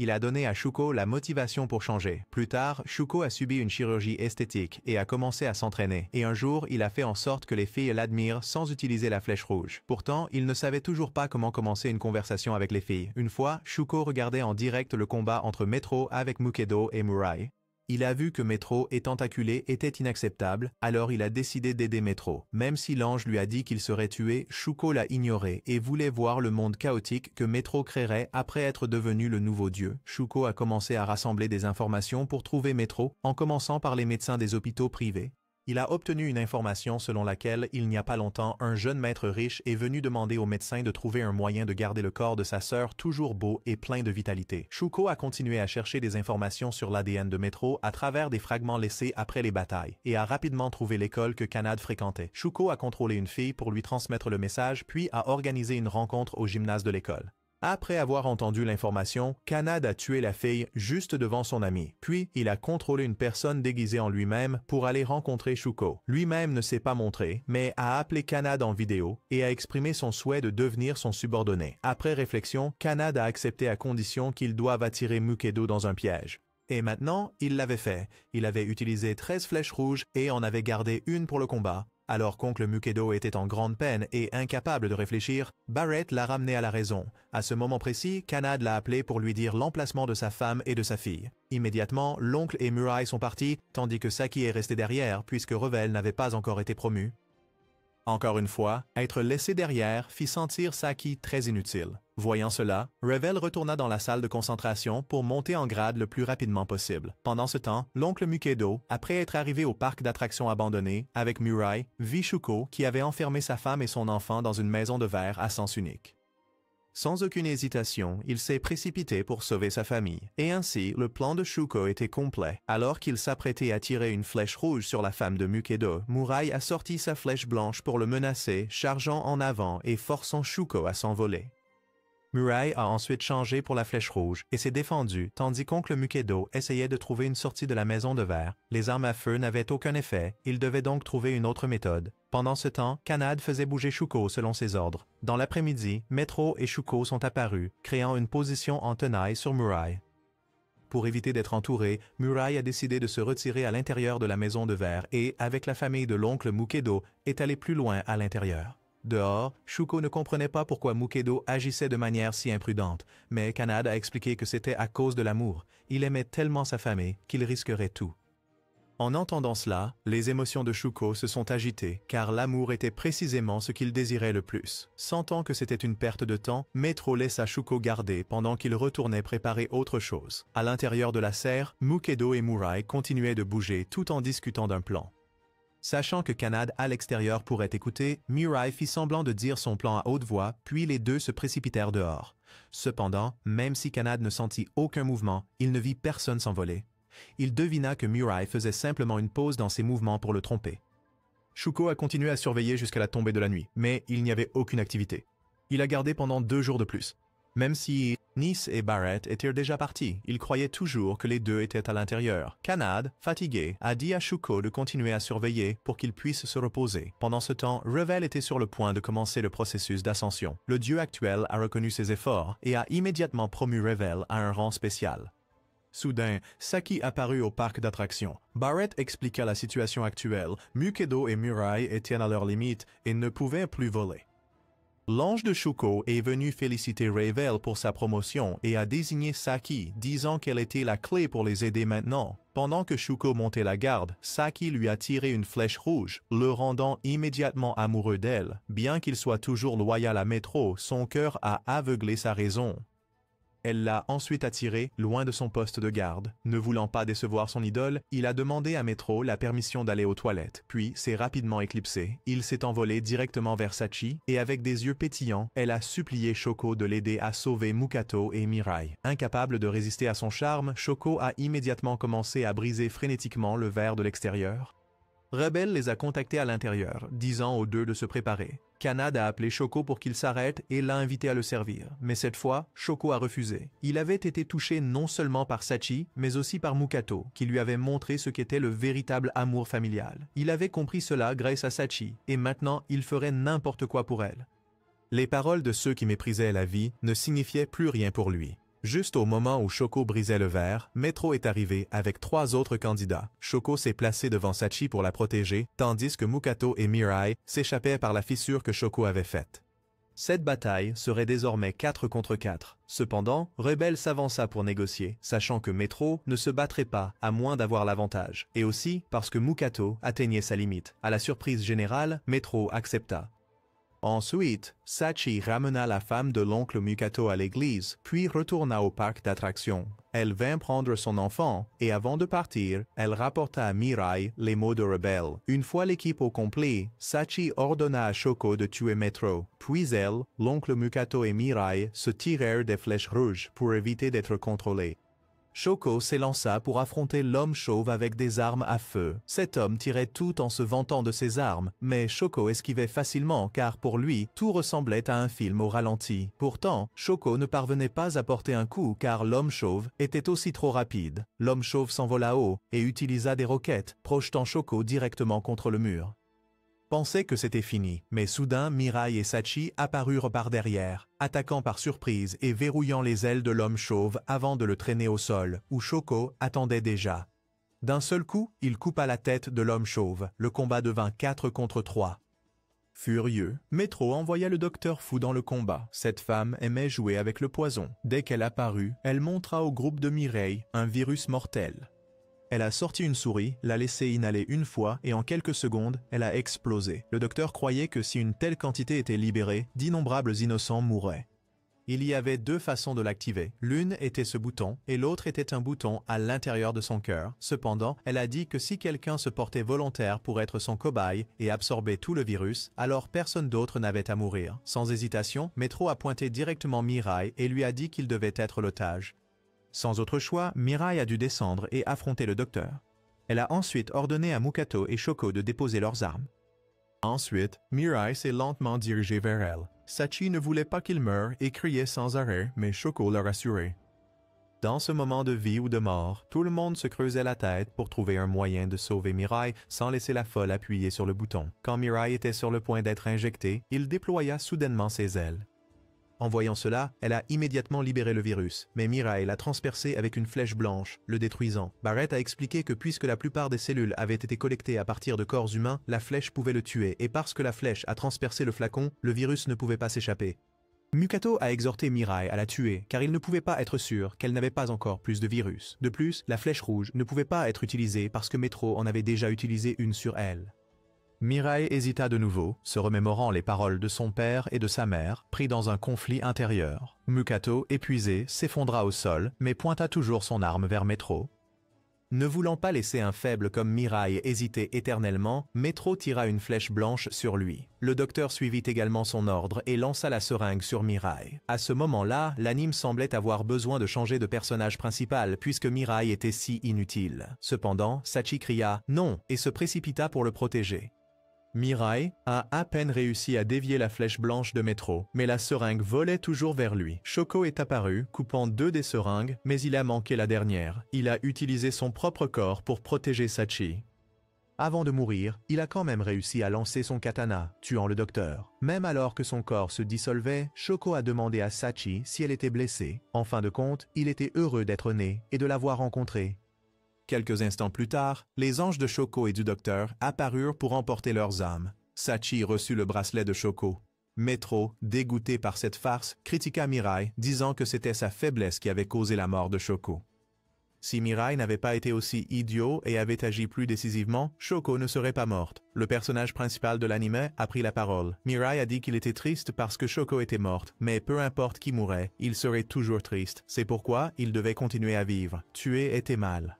Il a donné à Shuko la motivation pour changer. Plus tard, Shuko a subi une chirurgie esthétique et a commencé à s'entraîner. Et un jour, il a fait en sorte que les filles l'admirent sans utiliser la flèche rouge. Pourtant, il ne savait toujours pas comment commencer une conversation avec les filles. Une fois, Shuko regardait en direct le combat entre Metro avec Mukedo et Murai. Il a vu que Metro et Tentaculé étaient inacceptables, alors il a décidé d'aider Metro. Même si l'ange lui a dit qu'il serait tué, Shuko l'a ignoré et voulait voir le monde chaotique que Metro créerait après être devenu le nouveau dieu. Shuko a commencé à rassembler des informations pour trouver Metro, en commençant par les médecins des hôpitaux privés. Il a obtenu une information selon laquelle, il n'y a pas longtemps, un jeune maître riche est venu demander aux médecins de trouver un moyen de garder le corps de sa sœur toujours beau et plein de vitalité. Shuko a continué à chercher des informations sur l'ADN de Metro à travers des fragments laissés après les batailles et a rapidement trouvé l'école que Kanade fréquentait. Shuko a contrôlé une fille pour lui transmettre le message puis a organisé une rencontre au gymnase de l'école. Après avoir entendu l'information, Kanade a tué la fille juste devant son ami. Puis, il a contrôlé une personne déguisée en lui-même pour aller rencontrer Shuko. Lui-même ne s'est pas montré, mais a appelé Kanade en vidéo et a exprimé son souhait de devenir son subordonné. Après réflexion, Kanade a accepté à condition qu'il doive attirer Mukedo dans un piège. Et maintenant, il l'avait fait. Il avait utilisé 13 flèches rouges et en avait gardé une pour le combat. Alors qu'oncle Mukedo était en grande peine et incapable de réfléchir, Barrett l'a ramené à la raison. À ce moment précis, Kanade l'a appelé pour lui dire l'emplacement de sa femme et de sa fille. Immédiatement, l'oncle et Murai sont partis, tandis que Saki est resté derrière puisque Revel n'avait pas encore été promu. Encore une fois, être laissé derrière fit sentir Saki très inutile. Voyant cela, Revel retourna dans la salle de concentration pour monter en grade le plus rapidement possible. Pendant ce temps, l'oncle Mukedo, après être arrivé au parc d'attractions abandonné avec Murai, vit Shuko qui avait enfermé sa femme et son enfant dans une maison de verre à sens unique. Sans aucune hésitation, il s'est précipité pour sauver sa famille. Et ainsi, le plan de Shuko était complet. Alors qu'il s'apprêtait à tirer une flèche rouge sur la femme de Mukedo, Murai a sorti sa flèche blanche pour le menacer, chargeant en avant et forçant Shuko à s'envoler. Murai a ensuite changé pour la flèche rouge et s'est défendu, tandis qu'oncle Mukedo essayait de trouver une sortie de la maison de verre. Les armes à feu n'avaient aucun effet, il devait donc trouver une autre méthode. Pendant ce temps, Kanade faisait bouger Shuko selon ses ordres. Dans l'après-midi, Metro et Shuko sont apparus, créant une position en tenaille sur Murai. Pour éviter d'être entouré, Murai a décidé de se retirer à l'intérieur de la maison de verre et, avec la famille de l'oncle Mukedo, est allé plus loin à l'intérieur. Dehors, Shuko ne comprenait pas pourquoi Mukedo agissait de manière si imprudente, mais Kanade a expliqué que c'était à cause de l'amour. Il aimait tellement sa famille qu'il risquerait tout. En entendant cela, les émotions de Shuko se sont agitées, car l'amour était précisément ce qu'il désirait le plus. Sentant que c'était une perte de temps, Metro laissa Shuko garder pendant qu'il retournait préparer autre chose. À l'intérieur de la serre, Mukedo et Mirai continuaient de bouger tout en discutant d'un plan. Sachant que Kanade à l'extérieur pourrait écouter, Mirai fit semblant de dire son plan à haute voix, puis les deux se précipitèrent dehors. Cependant, même si Kanade ne sentit aucun mouvement, il ne vit personne s'envoler. Il devina que Mirai faisait simplement une pause dans ses mouvements pour le tromper. Shuko a continué à surveiller jusqu'à la tombée de la nuit, mais il n'y avait aucune activité. Il a gardé pendant 2 jours de plus. Même si Nice et Barrett étaient déjà partis, il croyait toujours que les deux étaient à l'intérieur. Kanade, fatigué, a dit à Shuko de continuer à surveiller pour qu'il puisse se reposer. Pendant ce temps, Revel était sur le point de commencer le processus d'ascension. Le dieu actuel a reconnu ses efforts et a immédiatement promu Revel à un rang spécial. Soudain, Saki apparut au parc d'attractions. Barrett expliqua la situation actuelle. Mukedo et Mirai étaient à leur limite et ne pouvaient plus voler. L'ange de Shuko est venu féliciter Revel pour sa promotion et a désigné Saki, disant qu'elle était la clé pour les aider maintenant. Pendant que Shuko montait la garde, Saki lui a tiré une flèche rouge, le rendant immédiatement amoureux d'elle. Bien qu'il soit toujours loyal à Metro, son cœur a aveuglé sa raison. Elle l'a ensuite attiré loin de son poste de garde. Ne voulant pas décevoir son idole, il a demandé à Metro la permission d'aller aux toilettes, puis s'est rapidement éclipsé. Il s'est envolé directement vers Sachi, et avec des yeux pétillants, elle a supplié Shoko de l'aider à sauver Mukato et Mirai. Incapable de résister à son charme, Shoko a immédiatement commencé à briser frénétiquement le verre de l'extérieur. Rebel les a contactés à l'intérieur, disant aux deux de se préparer. Kanade a appelé Shoko pour qu'il s'arrête et l'a invité à le servir. Mais cette fois, Shoko a refusé. Il avait été touché non seulement par Sachi, mais aussi par Mukato, qui lui avait montré ce qu'était le véritable amour familial. Il avait compris cela grâce à Sachi, et maintenant il ferait n'importe quoi pour elle. Les paroles de ceux qui méprisaient la vie ne signifiaient plus rien pour lui. Juste au moment où Shoko brisait le verre, Metro est arrivé avec 3 autres candidats. Shoko s'est placé devant Sachi pour la protéger, tandis que Mukato et Mirai s'échappaient par la fissure que Shoko avait faite. Cette bataille serait désormais 4 contre 4. Cependant, Rebel s'avança pour négocier, sachant que Metro ne se battrait pas à moins d'avoir l'avantage, et aussi parce que Mukato atteignait sa limite. À la surprise générale, Metro accepta. Ensuite, Sachi ramena la femme de l'oncle Mukato à l'église, puis retourna au parc d'attractions. Elle vint prendre son enfant, et avant de partir, elle rapporta à Mirai les mots de Rebel. Une fois l'équipe au complet, Sachi ordonna à Shoko de tuer Metro. Puis elle, l'oncle Mukato et Mirai se tirèrent des flèches rouges pour éviter d'être contrôlés. Shoko s'élança pour affronter l'homme chauve avec des armes à feu. Cet homme tirait tout en se vantant de ses armes, mais Shoko esquivait facilement car pour lui, tout ressemblait à un film au ralenti. Pourtant, Shoko ne parvenait pas à porter un coup car l'homme chauve était aussi trop rapide. L'homme chauve s'envola haut et utilisa des roquettes, projetant Shoko directement contre le mur. Pensait que c'était fini, mais soudain Mirai et Sachi apparurent par derrière, attaquant par surprise et verrouillant les ailes de l'homme chauve avant de le traîner au sol, où Shoko attendait déjà. D'un seul coup, il coupa la tête de l'homme chauve. Le combat devint 4 contre 3. Furieux, Metro envoya le docteur Fou dans le combat. Cette femme aimait jouer avec le poison. Dès qu'elle apparut, elle montra au groupe de Mirai un virus mortel. Elle a sorti une souris, l'a laissée inhaler une fois et en quelques secondes, elle a explosé. Le docteur croyait que si une telle quantité était libérée, d'innombrables innocents mourraient. Il y avait 2 façons de l'activer. L'une était ce bouton et l'autre était un bouton à l'intérieur de son cœur. Cependant, elle a dit que si quelqu'un se portait volontaire pour être son cobaye et absorber tout le virus, alors personne d'autre n'avait à mourir. Sans hésitation, Metro a pointé directement Mirai et lui a dit qu'il devait être l'otage. Sans autre choix, Mirai a dû descendre et affronter le docteur. Elle a ensuite ordonné à Mukato et Shoko de déposer leurs armes. Ensuite, Mirai s'est lentement dirigé vers elle. Sachi ne voulait pas qu'il meure et criait sans arrêt, mais Shoko l'a rassuré. Dans ce moment de vie ou de mort, tout le monde se creusait la tête pour trouver un moyen de sauver Mirai sans laisser la folle appuyer sur le bouton. Quand Mirai était sur le point d'être injecté, il déploya soudainement ses ailes. En voyant cela, elle a immédiatement libéré le virus, mais Mirai l'a transpercé avec une flèche blanche, le détruisant. Barrett a expliqué que puisque la plupart des cellules avaient été collectées à partir de corps humains, la flèche pouvait le tuer, et parce que la flèche a transpercé le flacon, le virus ne pouvait pas s'échapper. Mukato a exhorté Mirai à la tuer car il ne pouvait pas être sûr qu'elle n'avait pas encore plus de virus. De plus, la flèche rouge ne pouvait pas être utilisée parce que Metro en avait déjà utilisé une sur elle. Mirai hésita de nouveau, se remémorant les paroles de son père et de sa mère, pris dans un conflit intérieur. Mukato, épuisé, s'effondra au sol, mais pointa toujours son arme vers Metro. Ne voulant pas laisser un faible comme Mirai hésiter éternellement, Metro tira une flèche blanche sur lui. Le docteur suivit également son ordre et lança la seringue sur Mirai. À ce moment-là, l'anime semblait avoir besoin de changer de personnage principal puisque Mirai était si inutile. Cependant, Sachi cria « Non » et se précipita pour le protéger. Mirai a à peine réussi à dévier la flèche blanche de Metro, mais la seringue volait toujours vers lui. Shoko est apparu, coupant 2 des seringues, mais il a manqué la dernière. Il a utilisé son propre corps pour protéger Sachi. Avant de mourir, il a quand même réussi à lancer son katana, tuant le docteur. Même alors que son corps se dissolvait, Shoko a demandé à Sachi si elle était blessée. En fin de compte, il était heureux d'être né et de l'avoir rencontrée. Quelques instants plus tard, les anges de Shoko et du docteur apparurent pour emporter leurs âmes. Sachi reçut le bracelet de Shoko. Metro, dégoûté par cette farce, critiqua Mirai, disant que c'était sa faiblesse qui avait causé la mort de Shoko. Si Mirai n'avait pas été aussi idiot et avait agi plus décisivement, Shoko ne serait pas morte. Le personnage principal de l'anime a pris la parole. Mirai a dit qu'il était triste parce que Shoko était morte, mais peu importe qui mourait, il serait toujours triste. C'est pourquoi il devait continuer à vivre. Tuer était mal.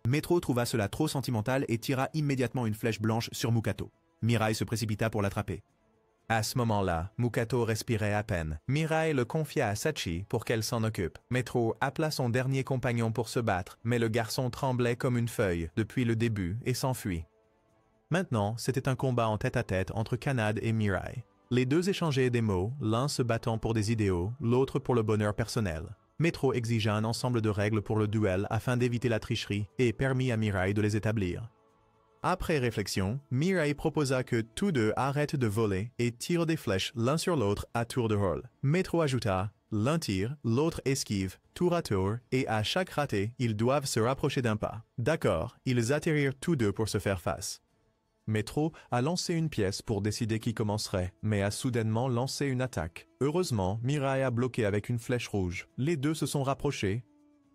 Metro trouva cela trop sentimental et tira immédiatement une flèche blanche sur Mukato. Mirai se précipita pour l'attraper. À ce moment-là, Mukato respirait à peine. Mirai le confia à Sachi pour qu'elle s'en occupe. Metro appela son dernier compagnon pour se battre, mais le garçon tremblait comme une feuille depuis le début et s'enfuit. Maintenant, c'était un combat en tête-à-tête entre Kanade et Mirai. Les deux échangeaient des mots, l'un se battant pour des idéaux, l'autre pour le bonheur personnel. Metro exigea un ensemble de règles pour le duel afin d'éviter la tricherie et permit à Mirai de les établir. Après réflexion, Mirai proposa que tous deux arrêtent de voler et tirent des flèches l'un sur l'autre à tour de rôle. Metro ajouta « L'un tire, l'autre esquive, tour à tour, et à chaque raté, ils doivent se rapprocher d'un pas. » D'accord, ils atterrirent tous deux pour se faire face. Metro a lancé une pièce pour décider qui commencerait, mais a soudainement lancé une attaque. Heureusement, Mirai a bloqué avec une flèche rouge. Les deux se sont rapprochés.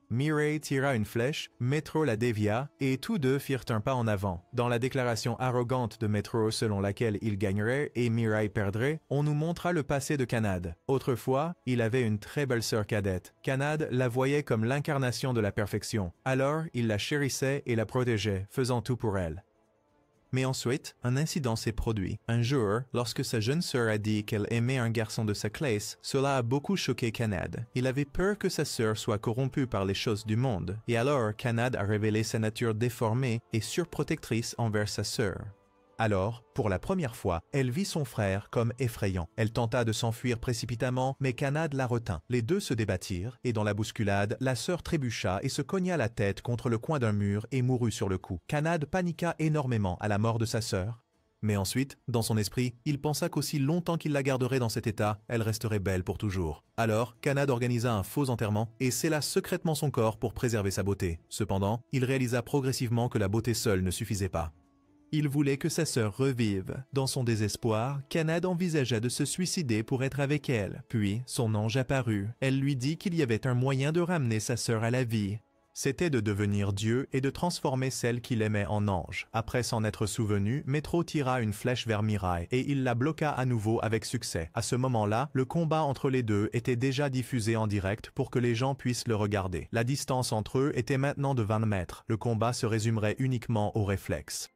Mirai tira une flèche, Metro la dévia, et tous deux firent un pas en avant. Dans la déclaration arrogante de Metro selon laquelle il gagnerait et Mirai perdrait, on nous montra le passé de Kanade. Autrefois, il avait une très belle sœur cadette. Kanade la voyait comme l'incarnation de la perfection. Alors, il la chérissait et la protégeait, faisant tout pour elle. Mais ensuite, un incident s'est produit. Un jour, lorsque sa jeune sœur a dit qu'elle aimait un garçon de sa classe, cela a beaucoup choqué Kanade. Il avait peur que sa sœur soit corrompue par les choses du monde, et alors Kanade a révélé sa nature déformée et surprotectrice envers sa sœur. Alors, pour la première fois, elle vit son frère comme effrayant. Elle tenta de s'enfuir précipitamment, mais Kanade la retint. Les deux se débattirent, et dans la bousculade, la sœur trébucha et se cogna la tête contre le coin d'un mur et mourut sur le coup. Kanade paniqua énormément à la mort de sa sœur. Mais ensuite, dans son esprit, il pensa qu'aussi longtemps qu'il la garderait dans cet état, elle resterait belle pour toujours. Alors, Kanade organisa un faux enterrement et scella secrètement son corps pour préserver sa beauté. Cependant, il réalisa progressivement que la beauté seule ne suffisait pas. Il voulait que sa sœur revive. Dans son désespoir, Kanade envisagea de se suicider pour être avec elle. Puis, son ange apparut. Elle lui dit qu'il y avait un moyen de ramener sa sœur à la vie. C'était de devenir Dieu et de transformer celle qu'il aimait en ange. Après s'en être souvenu, Metro tira une flèche vers Mirai et il la bloqua à nouveau avec succès. À ce moment-là, le combat entre les deux était déjà diffusé en direct pour que les gens puissent le regarder. La distance entre eux était maintenant de 20 mètres. Le combat se résumerait uniquement aux réflexes.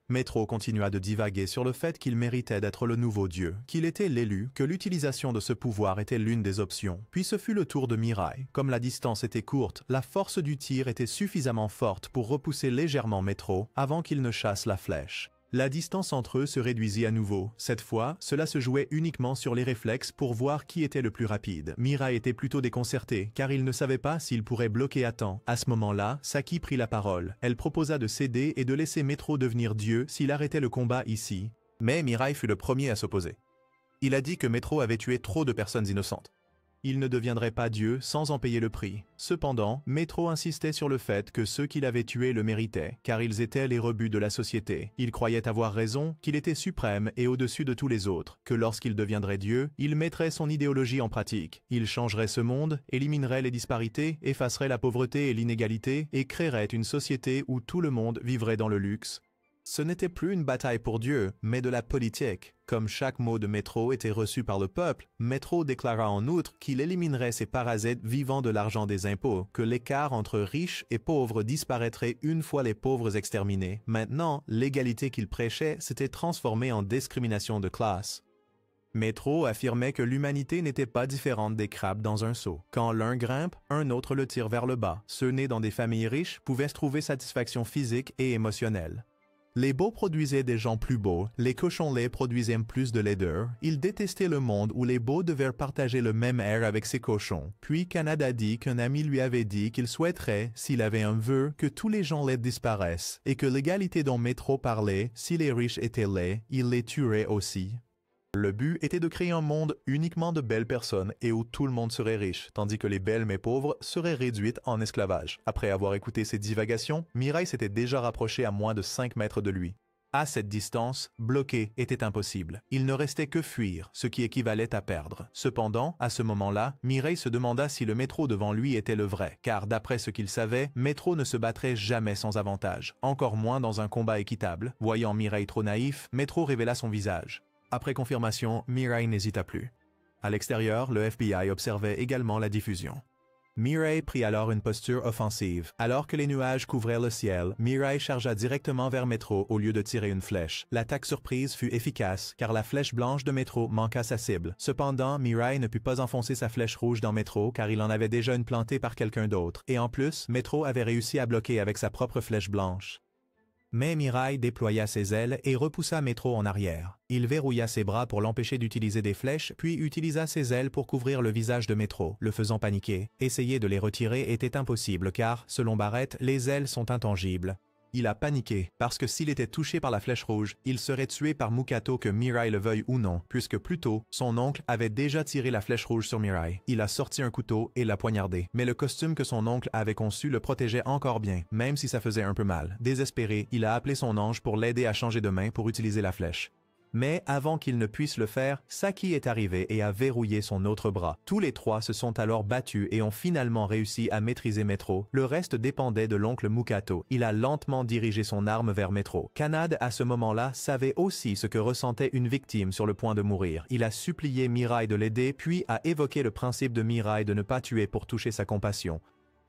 Metro continua de divaguer sur le fait qu'il méritait d'être le nouveau dieu, qu'il était l'élu, que l'utilisation de ce pouvoir était l'une des options. Puis ce fut le tour de Mirai. Comme la distance était courte, la force du tir était suffisamment forte pour repousser légèrement Metro avant qu'il ne chasse la flèche. La distance entre eux se réduisit à nouveau. Cette fois, cela se jouait uniquement sur les réflexes pour voir qui était le plus rapide. Mirai était plutôt déconcerté, car il ne savait pas s'il pourrait bloquer à temps. À ce moment-là, Saki prit la parole. Elle proposa de céder et de laisser Metro devenir dieu s'il arrêtait le combat ici. Mais Mirai fut le premier à s'opposer. Il a dit que Metro avait tué trop de personnes innocentes. Il ne deviendrait pas Dieu sans en payer le prix. Cependant, Metro insistait sur le fait que ceux qui l'avaient tué le méritaient, car ils étaient les rebuts de la société. Il croyait avoir raison, qu'il était suprême et au-dessus de tous les autres, que lorsqu'il deviendrait Dieu, il mettrait son idéologie en pratique. Il changerait ce monde, éliminerait les disparités, effacerait la pauvreté et l'inégalité, et créerait une société où tout le monde vivrait dans le luxe. Ce n'était plus une bataille pour Dieu, mais de la politique. Comme chaque mot de Metro était reçu par le peuple, Metro déclara en outre qu'il éliminerait ces parasites vivant de l'argent des impôts, que l'écart entre riches et pauvres disparaîtrait une fois les pauvres exterminés. Maintenant, l'égalité qu'il prêchait s'était transformée en discrimination de classe. Metro affirmait que l'humanité n'était pas différente des crabes dans un seau. Quand l'un grimpe, un autre le tire vers le bas. Ceux nés dans des familles riches pouvaient se trouver satisfaction physique et émotionnelle. Les beaux produisaient des gens plus beaux, les cochons laids produisaient plus de laideur. Ils détestaient le monde où les beaux devaient partager le même air avec ces cochons. Puis Canada dit qu'un ami lui avait dit qu'il souhaiterait, s'il avait un vœu, que tous les gens laids disparaissent, et que l'égalité dont Metro parlait, si les riches étaient laids, il les tuerait aussi. Le but était de créer un monde uniquement de belles personnes et où tout le monde serait riche, tandis que les belles mais pauvres seraient réduites en esclavage. Après avoir écouté ces divagations, Mireille s'était déjà rapprochée à moins de 5 mètres de lui. À cette distance, bloquer était impossible. Il ne restait que fuir, ce qui équivalait à perdre. Cependant, à ce moment-là, Mireille se demanda si le Metro devant lui était le vrai, car d'après ce qu'il savait, Metro ne se battrait jamais sans avantage, encore moins dans un combat équitable. Voyant Mireille trop naïf, Metro révéla son visage. Après confirmation, Mireille n'hésita plus. À l'extérieur, le FBI observait également la diffusion. Mireille prit alors une posture offensive. Alors que les nuages couvraient le ciel, Mireille chargea directement vers Metro au lieu de tirer une flèche. L'attaque surprise fut efficace, car la flèche blanche de Metro manqua sa cible. Cependant, Mireille ne put pas enfoncer sa flèche rouge dans Metro, car il en avait déjà une plantée par quelqu'un d'autre. Et en plus, Metro avait réussi à bloquer avec sa propre flèche blanche. Mais Mireille déploya ses ailes et repoussa Metro en arrière. Il verrouilla ses bras pour l'empêcher d'utiliser des flèches, puis utilisa ses ailes pour couvrir le visage de Metro, le faisant paniquer. Essayer de les retirer était impossible car, selon Barrett, les ailes sont intangibles. Il a paniqué, parce que s'il était touché par la flèche rouge, il serait tué par Mukato que Mireille le veuille ou non, puisque plus tôt, son oncle avait déjà tiré la flèche rouge sur Mireille. Il a sorti un couteau et l'a poignardé. Mais le costume que son oncle avait conçu le protégeait encore bien, même si ça faisait un peu mal. Désespéré, il a appelé son ange pour l'aider à changer de main pour utiliser la flèche. Mais avant qu'il ne puisse le faire, Saki est arrivé et a verrouillé son autre bras. Tous les trois se sont alors battus et ont finalement réussi à maîtriser Metro. Le reste dépendait de l'oncle Mukato. Il a lentement dirigé son arme vers Metro. Kanade, à ce moment-là, savait aussi ce que ressentait une victime sur le point de mourir. Il a supplié Mireille de l'aider, puis a évoqué le principe de Mireille de ne pas tuer pour toucher sa compassion.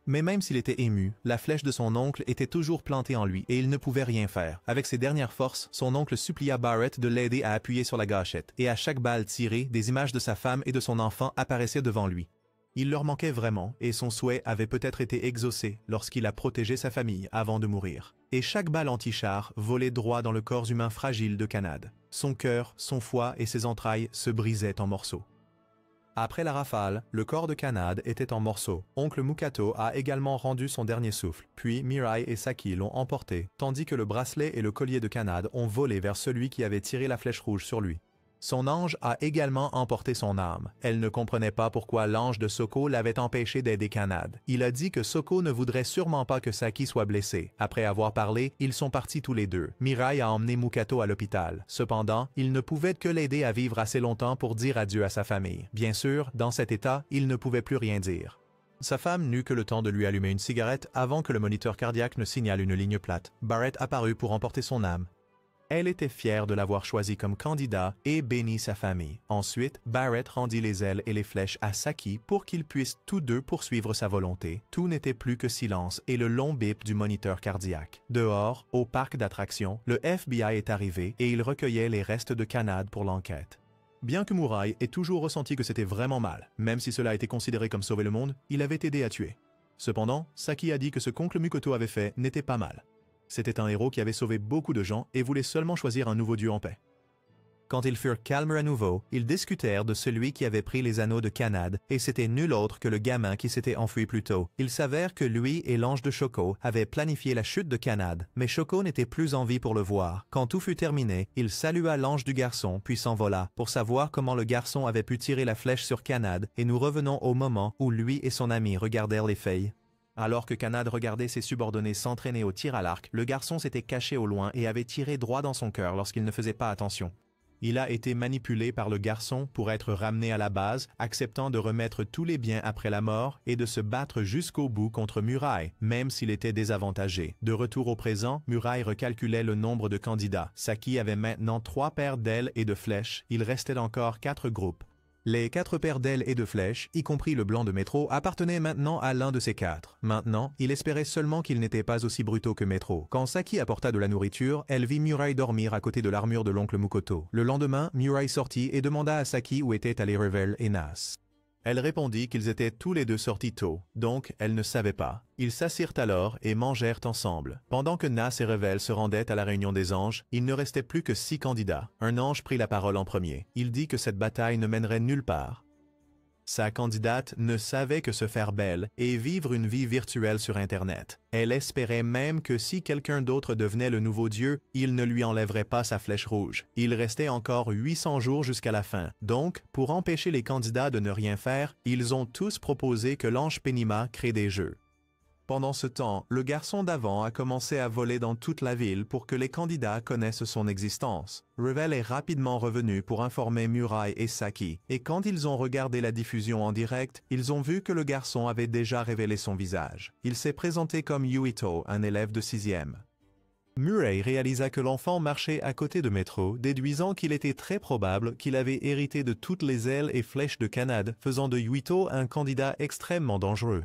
Mais même s'il était ému, la flèche de son oncle était toujours plantée en lui et il ne pouvait rien faire. Avec ses dernières forces, son oncle supplia Barrett de l'aider à appuyer sur la gâchette. Et à chaque balle tirée, des images de sa femme et de son enfant apparaissaient devant lui. Il leur manquait vraiment et son souhait avait peut-être été exaucé lorsqu'il a protégé sa famille avant de mourir. Et chaque balle anti-char volait droit dans le corps humain fragile de Kanade. Son cœur, son foie et ses entrailles se brisaient en morceaux. Après la rafale, le corps de Kanade était en morceaux. Oncle Mukato a également rendu son dernier souffle, puis Mireille et Saki l'ont emporté, tandis que le bracelet et le collier de Kanade ont volé vers celui qui avait tiré la flèche rouge sur lui. Son ange a également emporté son âme. Elle ne comprenait pas pourquoi l'ange de Soko l'avait empêché d'aider Kanade. Il a dit que Soko ne voudrait sûrement pas que Saki soit blessé. Après avoir parlé, ils sont partis tous les deux. Mireille a emmené Mukato à l'hôpital. Cependant, il ne pouvait que l'aider à vivre assez longtemps pour dire adieu à sa famille. Bien sûr, dans cet état, il ne pouvait plus rien dire. Sa femme n'eut que le temps de lui allumer une cigarette avant que le moniteur cardiaque ne signale une ligne plate. Barrett apparut pour emporter son âme. Elle était fière de l'avoir choisi comme candidat et bénit sa famille. Ensuite, Barrett rendit les ailes et les flèches à Saki pour qu'ils puissent tous deux poursuivre sa volonté. Tout n'était plus que silence et le long bip du moniteur cardiaque. Dehors, au parc d'attractions, le FBI est arrivé et il recueillait les restes de Kanade pour l'enquête. Bien que Muraille ait toujours ressenti que c'était vraiment mal, même si cela était considéré comme sauver le monde, il avait aidé à tuer. Cependant, Saki a dit que ce qu'oncle Mukoto avait fait n'était pas mal. C'était un héros qui avait sauvé beaucoup de gens et voulait seulement choisir un nouveau dieu en paix. Quand ils furent calmes à nouveau, ils discutèrent de celui qui avait pris les anneaux de Kanad, et c'était nul autre que le gamin qui s'était enfui plus tôt. Il s'avère que lui et l'ange de Shoko avaient planifié la chute de Kanad, mais Shoko n'était plus en vie pour le voir. Quand tout fut terminé, il salua l'ange du garçon puis s'envola, pour savoir comment le garçon avait pu tirer la flèche sur Kanad, et nous revenons au moment où lui et son ami regardèrent les faits. Alors que Kanad regardait ses subordonnés s'entraîner au tir à l'arc, le garçon s'était caché au loin et avait tiré droit dans son cœur lorsqu'il ne faisait pas attention. Il a été manipulé par le garçon pour être ramené à la base, acceptant de remettre tous les biens après la mort et de se battre jusqu'au bout contre Murai, même s'il était désavantagé. De retour au présent, Murai recalculait le nombre de candidats. Saki avait maintenant 3 paires d'ailes et de flèches, il restait encore 4 groupes. Les 4 paires d'ailes et de flèches, y compris le blanc de Métro, appartenaient maintenant à l'un de ces 4. Maintenant, il espérait seulement qu'ils n'étaient pas aussi brutaux que Métro. Quand Saki apporta de la nourriture, elle vit Murai dormir à côté de l'armure de l'oncle Mukoto. Le lendemain, Murai sortit et demanda à Saki où étaient allés Revel et Nas. Elle répondit qu'ils étaient tous les deux sortis tôt, donc elle ne savait pas. Ils s'assirent alors et mangèrent ensemble. Pendant que Nas et Revel se rendaient à la réunion des anges, il ne restait plus que 6 candidats. Un ange prit la parole en premier. Il dit que cette bataille ne mènerait nulle part. Sa candidate ne savait que se faire belle et vivre une vie virtuelle sur Internet. Elle espérait même que si quelqu'un d'autre devenait le nouveau dieu, il ne lui enlèverait pas sa flèche rouge. Il restait encore 800 jours jusqu'à la fin. Donc, pour empêcher les candidats de ne rien faire, ils ont tous proposé que l'ange Penima crée des jeux. Pendant ce temps, le garçon d'avant a commencé à voler dans toute la ville pour que les candidats connaissent son existence. Revel est rapidement revenu pour informer Murai et Saki, et quand ils ont regardé la diffusion en direct, ils ont vu que le garçon avait déjà révélé son visage. Il s'est présenté comme Yuito, un élève de 6e. Murai réalisa que l'enfant marchait à côté de Métro, déduisant qu'il était très probable qu'il avait hérité de toutes les ailes et flèches de Kanad, faisant de Yuito un candidat extrêmement dangereux.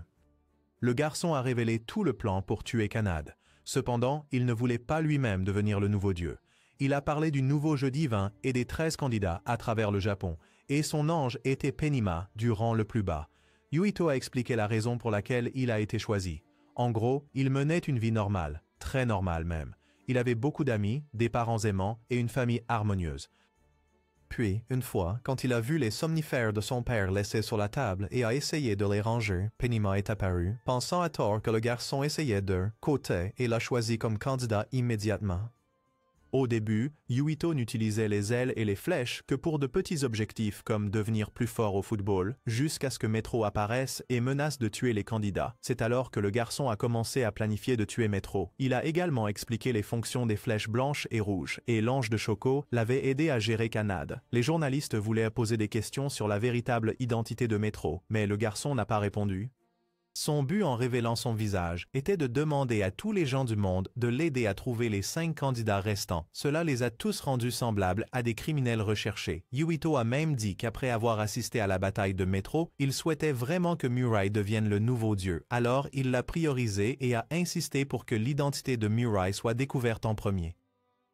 Le garçon a révélé tout le plan pour tuer Kanad. Cependant, il ne voulait pas lui-même devenir le nouveau dieu. Il a parlé du nouveau jeu divin et des 13 candidats à travers le Japon, et son ange était Penima, du rang le plus bas. Yuito a expliqué la raison pour laquelle il a été choisi. En gros, il menait une vie normale, très normale même. Il avait beaucoup d'amis, des parents aimants et une famille harmonieuse. Puis, une fois, quand il a vu les somnifères de son père laissés sur la table et a essayé de les ranger, Penima est apparu, pensant à tort que le garçon essayait de côté et l'a choisi comme candidat immédiatement. Au début, Yuito n'utilisait les ailes et les flèches que pour de petits objectifs comme devenir plus fort au football, jusqu'à ce que Métro apparaisse et menace de tuer les candidats. C'est alors que le garçon a commencé à planifier de tuer Métro. Il a également expliqué les fonctions des flèches blanches et rouges, et l'ange de Shoko l'avait aidé à gérer Kanad. Les journalistes voulaient poser des questions sur la véritable identité de Métro, mais le garçon n'a pas répondu. Son but en révélant son visage était de demander à tous les gens du monde de l'aider à trouver les 5 candidats restants. Cela les a tous rendus semblables à des criminels recherchés. Yuito a même dit qu'après avoir assisté à la bataille de Métro, il souhaitait vraiment que Murai devienne le nouveau dieu. Alors il l'a priorisé et a insisté pour que l'identité de Murai soit découverte en premier.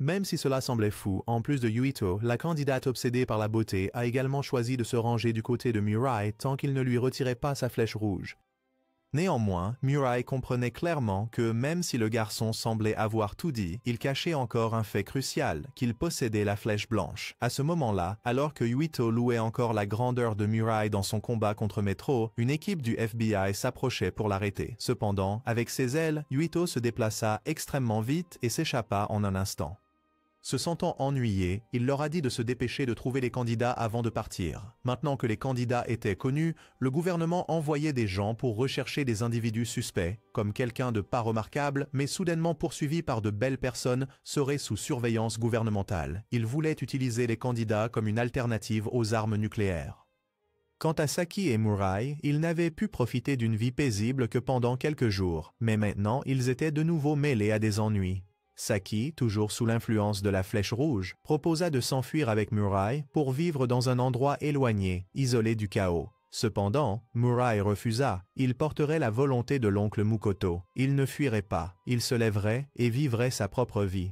Même si cela semblait fou, en plus de Yuito, la candidate obsédée par la beauté a également choisi de se ranger du côté de Murai tant qu'il ne lui retirait pas sa flèche rouge. Néanmoins, Murai comprenait clairement que même si le garçon semblait avoir tout dit, il cachait encore un fait crucial, qu'il possédait la flèche blanche. À ce moment-là, alors que Yuito louait encore la grandeur de Murai dans son combat contre Métro, une équipe du FBI s'approchait pour l'arrêter. Cependant, avec ses ailes, Yuito se déplaça extrêmement vite et s'échappa en un instant. Se sentant ennuyé, il leur a dit de se dépêcher de trouver les candidats avant de partir. Maintenant que les candidats étaient connus, le gouvernement envoyait des gens pour rechercher des individus suspects, comme quelqu'un de pas remarquable, mais soudainement poursuivi par de belles personnes, serait sous surveillance gouvernementale. Il voulait utiliser les candidats comme une alternative aux armes nucléaires. Quant à Saki et Murai, ils n'avaient pu profiter d'une vie paisible que pendant quelques jours, mais maintenant ils étaient de nouveau mêlés à des ennuis. Saki, toujours sous l'influence de la flèche rouge, proposa de s'enfuir avec Murai pour vivre dans un endroit éloigné, isolé du chaos. Cependant, Murai refusa. Il porterait la volonté de l'oncle Mukoto. Il ne fuirait pas, il se lèverait et vivrait sa propre vie.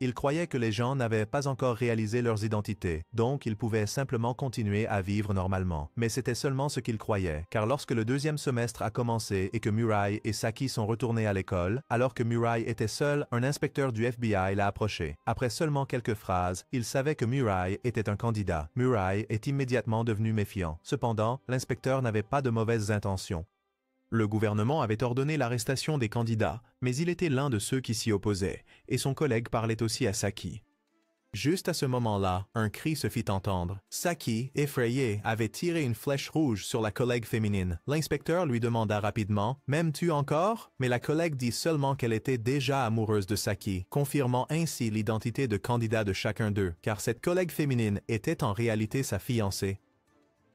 Il croyait que les gens n'avaient pas encore réalisé leurs identités, donc ils pouvaient simplement continuer à vivre normalement. Mais c'était seulement ce qu'il croyait, car lorsque le deuxième semestre a commencé et que Murray et Saki sont retournés à l'école, alors que Murray était seul, un inspecteur du FBI l'a approché. Après seulement quelques phrases, il savait que Murray était un candidat. Murray est immédiatement devenu méfiant. Cependant, l'inspecteur n'avait pas de mauvaises intentions. Le gouvernement avait ordonné l'arrestation des candidats, mais il était l'un de ceux qui s'y opposaient, et son collègue parlait aussi à Saki. Juste à ce moment-là, un cri se fit entendre. Saki, effrayé, avait tiré une flèche rouge sur la collègue féminine. L'inspecteur lui demanda rapidement « M'aimes-tu encore ?» Mais la collègue dit seulement qu'elle était déjà amoureuse de Saki, confirmant ainsi l'identité de candidat de chacun d'eux, car cette collègue féminine était en réalité sa fiancée.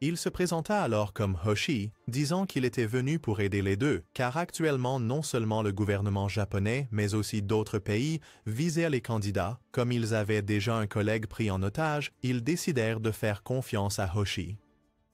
Il se présenta alors comme Hoshi, disant qu'il était venu pour aider les deux, car actuellement non seulement le gouvernement japonais, mais aussi d'autres pays visaient les candidats. Comme ils avaient déjà un collègue pris en otage, ils décidèrent de faire confiance à Hoshi.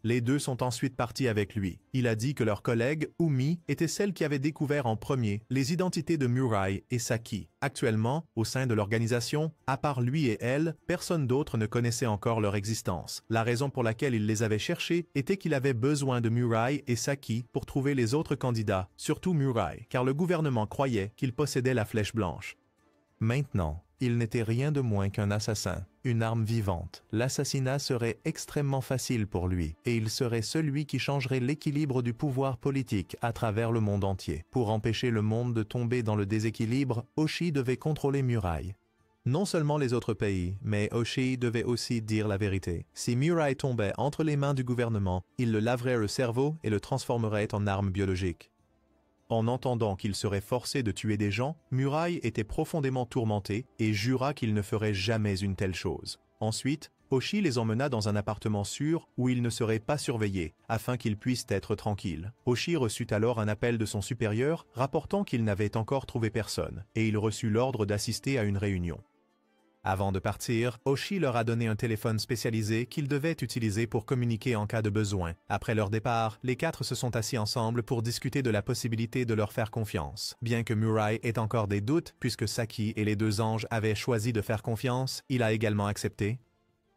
Les deux sont ensuite partis avec lui. Il a dit que leur collègue, Umi, était celle qui avait découvert en premier les identités de Murray et Saki. Actuellement, au sein de l'organisation, à part lui et elle, personne d'autre ne connaissait encore leur existence. La raison pour laquelle il les avait cherchés était qu'il avait besoin de Murray et Saki pour trouver les autres candidats, surtout Murray, car le gouvernement croyait qu'il possédait la flèche blanche. Maintenant, il n'était rien de moins qu'un assassin, une arme vivante. L'assassinat serait extrêmement facile pour lui, et il serait celui qui changerait l'équilibre du pouvoir politique à travers le monde entier. Pour empêcher le monde de tomber dans le déséquilibre, Hoshi devait contrôler Murray. Non seulement les autres pays, mais Hoshi devait aussi dire la vérité. Si Murray tombait entre les mains du gouvernement, il le laverait le cerveau et le transformerait en arme biologique. En entendant qu'il serait forcé de tuer des gens, Murray était profondément tourmenté et jura qu'il ne ferait jamais une telle chose. Ensuite, Hoshi les emmena dans un appartement sûr où ils ne seraient pas surveillés, afin qu'ils puissent être tranquilles. Hoshi reçut alors un appel de son supérieur rapportant qu'il n'avait encore trouvé personne, et il reçut l'ordre d'assister à une réunion. Avant de partir, Hoshi leur a donné un téléphone spécialisé qu'ils devaient utiliser pour communiquer en cas de besoin. Après leur départ, les quatre se sont assis ensemble pour discuter de la possibilité de leur faire confiance. Bien que Murray ait encore des doutes, puisque Saki et les deux anges avaient choisi de faire confiance, il a également accepté.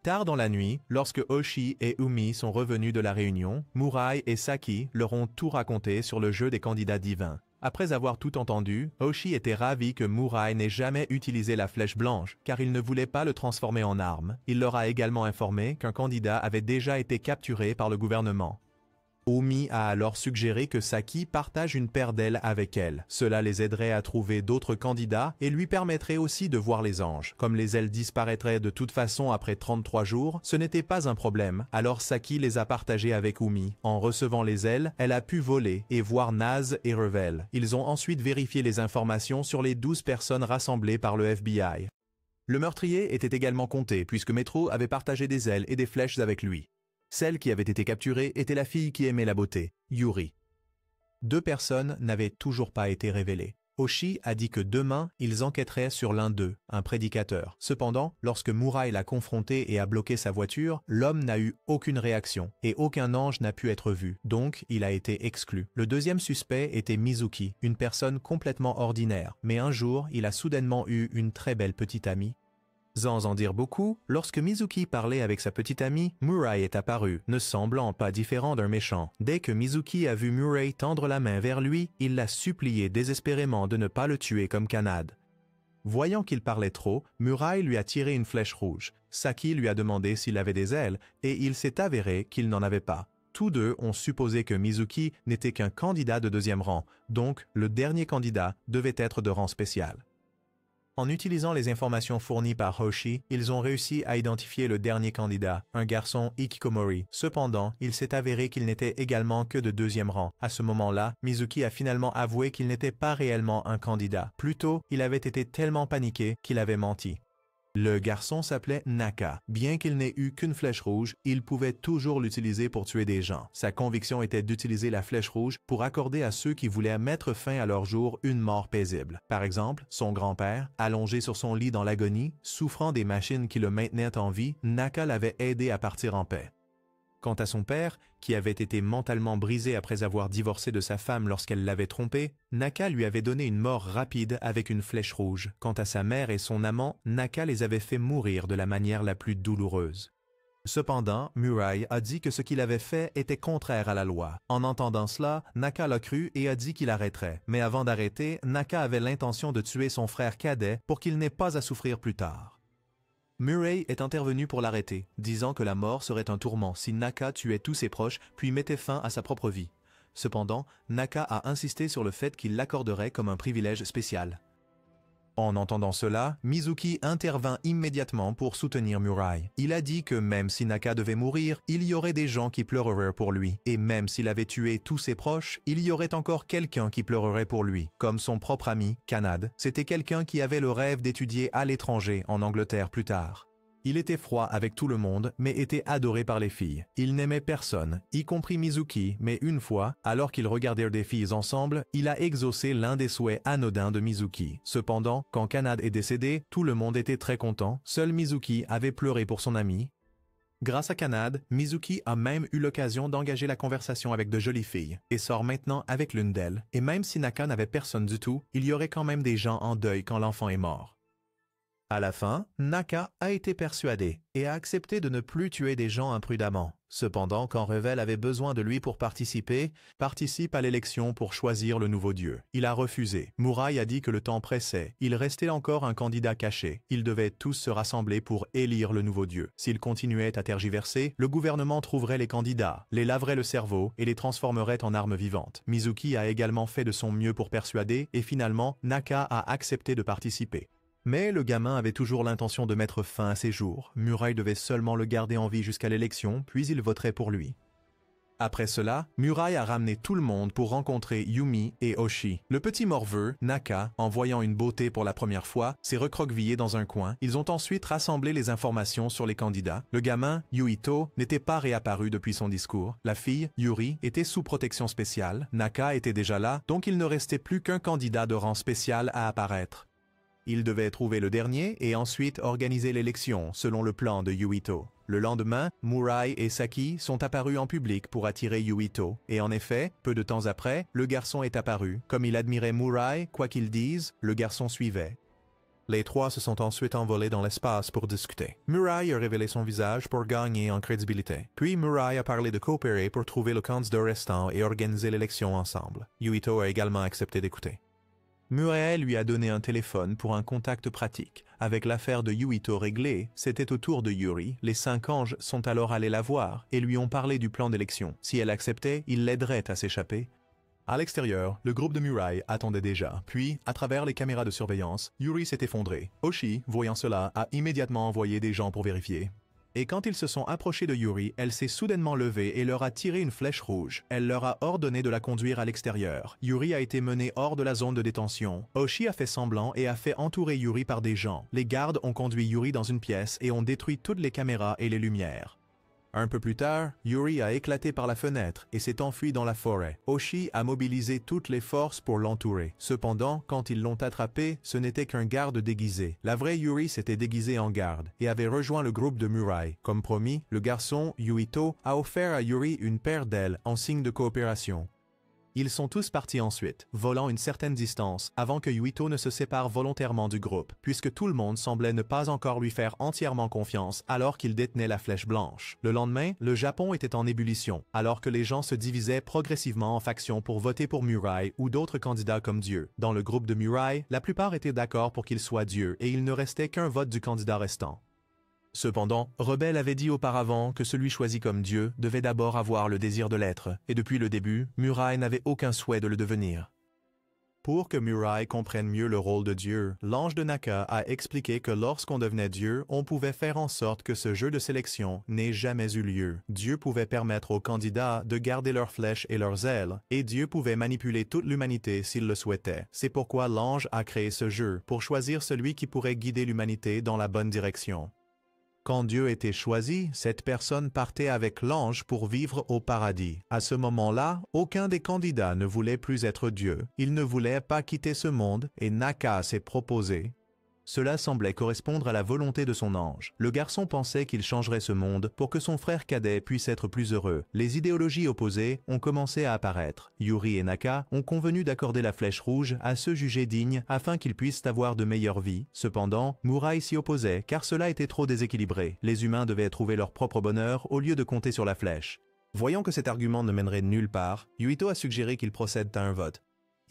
Tard dans la nuit, lorsque Hoshi et Umi sont revenus de la réunion, Murray et Saki leur ont tout raconté sur le jeu des candidats divins. Après avoir tout entendu, Hoshi était ravi que Murray n'ait jamais utilisé la flèche blanche, car il ne voulait pas le transformer en arme. Il leur a également informé qu'un candidat avait déjà été capturé par le gouvernement. Umi a alors suggéré que Saki partage une paire d'ailes avec elle. Cela les aiderait à trouver d'autres candidats et lui permettrait aussi de voir les anges. Comme les ailes disparaîtraient de toute façon après 33 jours, ce n'était pas un problème, alors Saki les a partagées avec Umi. En recevant les ailes, elle a pu voler et voir Naz et Revel. Ils ont ensuite vérifié les informations sur les 12 personnes rassemblées par le FBI. Le meurtrier était également compté puisque Metro avait partagé des ailes et des flèches avec lui. Celle qui avait été capturée était la fille qui aimait la beauté, Yuri. 2 personnes n'avaient toujours pas été révélées. Hoshi a dit que demain, ils enquêteraient sur l'un d'eux, un prédicateur. Cependant, lorsque Murray l'a confronté et a bloqué sa voiture, l'homme n'a eu aucune réaction et aucun ange n'a pu être vu, donc il a été exclu. Le deuxième suspect était Mizuki, une personne complètement ordinaire, mais un jour, il a soudainement eu une très belle petite amie. Sans en dire beaucoup, lorsque Mizuki parlait avec sa petite amie, Murray est apparu, ne semblant pas différent d'un méchant. Dès que Mizuki a vu Murray tendre la main vers lui, il l'a supplié désespérément de ne pas le tuer comme Kanade. Voyant qu'il parlait trop, Murray lui a tiré une flèche rouge. Saki lui a demandé s'il avait des ailes, et il s'est avéré qu'il n'en avait pas. Tous deux ont supposé que Mizuki n'était qu'un candidat de 2e rang, donc le dernier candidat devait être de rang spécial. En utilisant les informations fournies par Hoshi, ils ont réussi à identifier le dernier candidat, un garçon Ikikomori. Cependant, il s'est avéré qu'il n'était également que de 2e rang. À ce moment-là, Mizuki a finalement avoué qu'il n'était pas réellement un candidat. Plutôt, il avait été tellement paniqué qu'il avait menti. Le garçon s'appelait Naka. Bien qu'il n'ait eu qu'une flèche rouge, il pouvait toujours l'utiliser pour tuer des gens. Sa conviction était d'utiliser la flèche rouge pour accorder à ceux qui voulaient mettre fin à leur jour une mort paisible. Par exemple, son grand-père, allongé sur son lit dans l'agonie, souffrant des machines qui le maintenaient en vie, Naka l'avait aidé à partir en paix. Quant à son père, qui avait été mentalement brisé après avoir divorcé de sa femme lorsqu'elle l'avait trompé, Naka lui avait donné une mort rapide avec une flèche rouge. Quant à sa mère et son amant, Naka les avait fait mourir de la manière la plus douloureuse. Cependant, Murai a dit que ce qu'il avait fait était contraire à la loi. En entendant cela, Naka l'a cru et a dit qu'il arrêterait. Mais avant d'arrêter, Naka avait l'intention de tuer son frère cadet pour qu'il n'ait pas à souffrir plus tard. Murray est intervenu pour l'arrêter, disant que la mort serait un tourment si Naka tuait tous ses proches puis mettait fin à sa propre vie. Cependant, Naka a insisté sur le fait qu'il l'accorderait comme un privilège spécial. En entendant cela, Mizuki intervint immédiatement pour soutenir Murai. Il a dit que même si Naka devait mourir, il y aurait des gens qui pleureraient pour lui. Et même s'il avait tué tous ses proches, il y aurait encore quelqu'un qui pleurerait pour lui, comme son propre ami, Kanade. C'était quelqu'un qui avait le rêve d'étudier à l'étranger, en Angleterre plus tard. Il était froid avec tout le monde, mais était adoré par les filles. Il n'aimait personne, y compris Mizuki, mais une fois, alors qu'ils regardaient des filles ensemble, il a exaucé l'un des souhaits anodins de Mizuki. Cependant, quand Kanade est décédé, tout le monde était très content, seul Mizuki avait pleuré pour son ami. Grâce à Kanade, Mizuki a même eu l'occasion d'engager la conversation avec de jolies filles, et sort maintenant avec l'une d'elles, et même si Naka n'avait personne du tout, il y aurait quand même des gens en deuil quand l'enfant est mort. À la fin, Naka a été persuadé et a accepté de ne plus tuer des gens imprudemment. Cependant, quand Revel avait besoin de lui pour participe à l'élection pour choisir le nouveau dieu. Il a refusé. Murai a dit que le temps pressait. Il restait encore un candidat caché. Ils devaient tous se rassembler pour élire le nouveau dieu. S'ils continuaient à tergiverser, le gouvernement trouverait les candidats, les laverait le cerveau et les transformerait en armes vivantes. Mizuki a également fait de son mieux pour persuader et finalement, Naka a accepté de participer. Mais le gamin avait toujours l'intention de mettre fin à ses jours. Murai devait seulement le garder en vie jusqu'à l'élection, puis il voterait pour lui. Après cela, Murai a ramené tout le monde pour rencontrer Yumi et Oshi. Le petit morveux, Naka, en voyant une beauté pour la première fois, s'est recroquevillé dans un coin. Ils ont ensuite rassemblé les informations sur les candidats. Le gamin, Yuito, n'était pas réapparu depuis son discours. La fille, Yuri, était sous protection spéciale. Naka était déjà là, donc il ne restait plus qu'un candidat de rang spécial à apparaître. Il devait trouver le dernier et ensuite organiser l'élection selon le plan de Yuito. Le lendemain, Murai et Saki sont apparus en public pour attirer Yuito. Et en effet, peu de temps après, le garçon est apparu. Comme il admirait Murai, quoi qu'il dise, le garçon suivait. Les trois se sont ensuite envolés dans l'espace pour discuter. Murai a révélé son visage pour gagner en crédibilité. Puis Murai a parlé de coopérer pour trouver le candidat restant et organiser l'élection ensemble. Yuito a également accepté d'écouter. Murai lui a donné un téléphone pour un contact pratique. Avec l'affaire de Yuito réglée, c'était au tour de Yuri. Les 5 anges sont alors allés la voir et lui ont parlé du plan d'élection. Si elle acceptait, il l'aiderait à s'échapper. À l'extérieur, le groupe de Murai attendait déjà. Puis, à travers les caméras de surveillance, Yuri s'est effondré. Oshi, voyant cela, a immédiatement envoyé des gens pour vérifier. Et quand ils se sont approchés de Yuri, elle s'est soudainement levée et leur a tiré une flèche rouge. Elle leur a ordonné de la conduire à l'extérieur. Yuri a été mené hors de la zone de détention. Oshi a fait semblant et a fait entourer Yuri par des gens. Les gardes ont conduit Yuri dans une pièce et ont détruit toutes les caméras et les lumières. Un peu plus tard, Yuri a éclaté par la fenêtre et s'est enfui dans la forêt. Oshi a mobilisé toutes les forces pour l'entourer. Cependant, quand ils l'ont attrapé, ce n'était qu'un garde déguisé. La vraie Yuri s'était déguisée en garde et avait rejoint le groupe de Murai. Comme promis, le garçon, Yuito, a offert à Yuri une paire d'ailes en signe de coopération. Ils sont tous partis ensuite, volant une certaine distance, avant que Yuito ne se sépare volontairement du groupe, puisque tout le monde semblait ne pas encore lui faire entièrement confiance alors qu'il détenait la flèche blanche. Le lendemain, le Japon était en ébullition, alors que les gens se divisaient progressivement en factions pour voter pour Murai ou d'autres candidats comme Dieu. Dans le groupe de Murai, la plupart étaient d'accord pour qu'il soit Dieu et il ne restait qu'un vote du candidat restant. Cependant, Rebel avait dit auparavant que celui choisi comme Dieu devait d'abord avoir le désir de l'être, et depuis le début, Murai n'avait aucun souhait de le devenir. Pour que Murai comprenne mieux le rôle de Dieu, l'ange de Naka a expliqué que lorsqu'on devenait Dieu, on pouvait faire en sorte que ce jeu de sélection n'ait jamais eu lieu. Dieu pouvait permettre aux candidats de garder leurs flèches et leurs ailes, et Dieu pouvait manipuler toute l'humanité s'il le souhaitait. C'est pourquoi l'ange a créé ce jeu, pour choisir celui qui pourrait guider l'humanité dans la bonne direction. Quand Dieu était choisi, cette personne partait avec l'ange pour vivre au paradis. À ce moment-là, aucun des candidats ne voulait plus être Dieu. Il ne voulait pas quitter ce monde et Naka s'est proposé. Cela semblait correspondre à la volonté de son ange. Le garçon pensait qu'il changerait ce monde pour que son frère cadet puisse être plus heureux. Les idéologies opposées ont commencé à apparaître. Yuri et Naka ont convenu d'accorder la flèche rouge à ceux jugés dignes afin qu'ils puissent avoir de meilleures vies. Cependant, Murai s'y opposait car cela était trop déséquilibré. Les humains devaient trouver leur propre bonheur au lieu de compter sur la flèche. Voyant que cet argument ne mènerait nulle part, Yuito a suggéré qu'ils procèdent à un vote.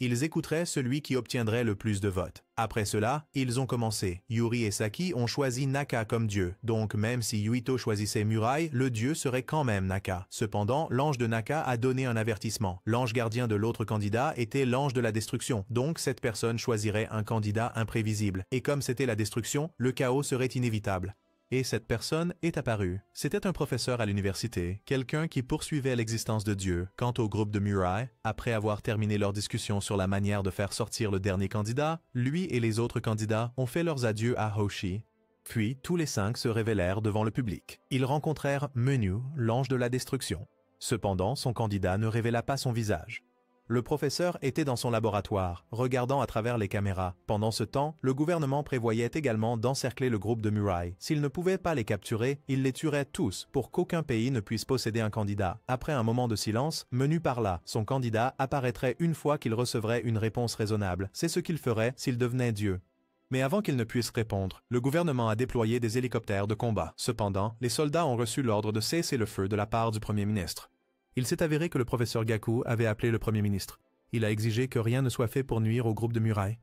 Ils écouteraient celui qui obtiendrait le plus de votes. Après cela, ils ont commencé. Yuri et Saki ont choisi Naka comme dieu, donc même si Yuito choisissait Murai, le dieu serait quand même Naka. Cependant, l'ange de Naka a donné un avertissement. L'ange gardien de l'autre candidat était l'ange de la destruction, donc cette personne choisirait un candidat imprévisible. Et comme c'était la destruction, le chaos serait inévitable. Et cette personne est apparue. C'était un professeur à l'université, quelqu'un qui poursuivait l'existence de Dieu. Quant au groupe de Murai, après avoir terminé leur discussion sur la manière de faire sortir le dernier candidat, lui et les autres candidats ont fait leurs adieux à Hoshi. Puis, tous les 5 se révélèrent devant le public. Ils rencontrèrent Menu, l'ange de la destruction. Cependant, son candidat ne révéla pas son visage. Le professeur était dans son laboratoire, regardant à travers les caméras. Pendant ce temps, le gouvernement prévoyait également d'encercler le groupe de Murai. S'il ne pouvait pas les capturer, il les tuerait tous pour qu'aucun pays ne puisse posséder un candidat. Après un moment de silence, Menu parla. Son candidat apparaîtrait une fois qu'il recevrait une réponse raisonnable. C'est ce qu'il ferait s'il devenait Dieu. Mais avant qu'il ne puisse répondre, le gouvernement a déployé des hélicoptères de combat. Cependant, les soldats ont reçu l'ordre de cesser le feu de la part du Premier ministre. Il s'est avéré que le professeur Gaku avait appelé le Premier ministre. Il a exigé que rien ne soit fait pour nuire au groupe de Murai.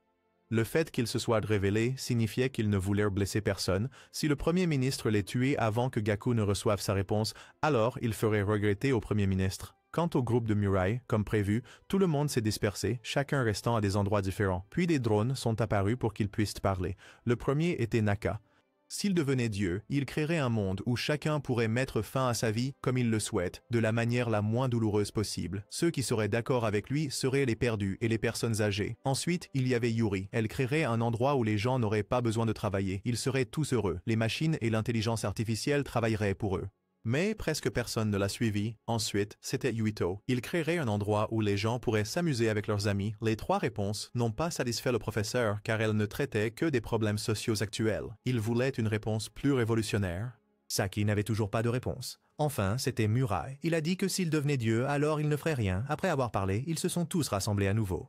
Le fait qu'il se soit révélé signifiait qu'il ne voulait blesser personne. Si le Premier ministre les tuait avant que Gaku ne reçoive sa réponse, alors il ferait regretter au Premier ministre. Quant au groupe de Murai, comme prévu, tout le monde s'est dispersé, chacun restant à des endroits différents. Puis des drones sont apparus pour qu'ils puissent parler. Le premier était Naka. S'il devenait Dieu, il créerait un monde où chacun pourrait mettre fin à sa vie comme il le souhaite, de la manière la moins douloureuse possible. Ceux qui seraient d'accord avec lui seraient les perdus et les personnes âgées. Ensuite, il y avait Yuri. Elle créerait un endroit où les gens n'auraient pas besoin de travailler. Ils seraient tous heureux. Les machines et l'intelligence artificielle travailleraient pour eux. Mais presque personne ne l'a suivi. Ensuite, c'était Yuito. Il créerait un endroit où les gens pourraient s'amuser avec leurs amis. Les 3 réponses n'ont pas satisfait le professeur car elles ne traitaient que des problèmes sociaux actuels. Il voulait une réponse plus révolutionnaire. Saki n'avait toujours pas de réponse. Enfin, c'était Murai. Il a dit que s'il devenait Dieu, alors il ne ferait rien. Après avoir parlé, ils se sont tous rassemblés à nouveau.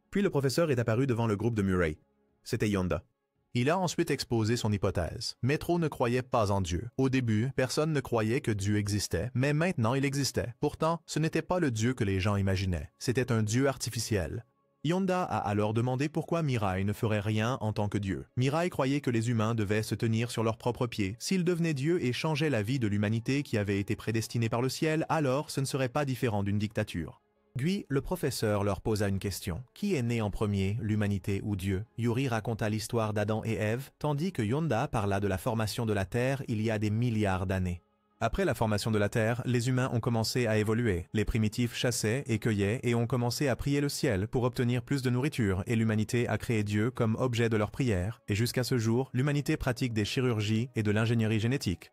Puis le professeur est apparu devant le groupe de Murai. C'était Yonda. Il a ensuite exposé son hypothèse. Metro ne croyait pas en Dieu. Au début, personne ne croyait que Dieu existait, mais maintenant il existait. Pourtant, ce n'était pas le Dieu que les gens imaginaient. C'était un Dieu artificiel. Yonda a alors demandé pourquoi Mirai ne ferait rien en tant que Dieu. Mirai croyait que les humains devaient se tenir sur leurs propres pieds. S'ils devenaient Dieu et changeaient la vie de l'humanité qui avait été prédestinée par le ciel, alors ce ne serait pas différent d'une dictature. Puis, le professeur leur posa une question. Qui est né en premier, l'humanité ou Dieu? Yuri raconta l'histoire d'Adam et Ève, tandis que Yonda parla de la formation de la Terre il y a des milliards d'années. Après la formation de la Terre, les humains ont commencé à évoluer. Les primitifs chassaient et cueillaient et ont commencé à prier le ciel pour obtenir plus de nourriture et l'humanité a créé Dieu comme objet de leur prière. Et jusqu'à ce jour, l'humanité pratique des chirurgies et de l'ingénierie génétique.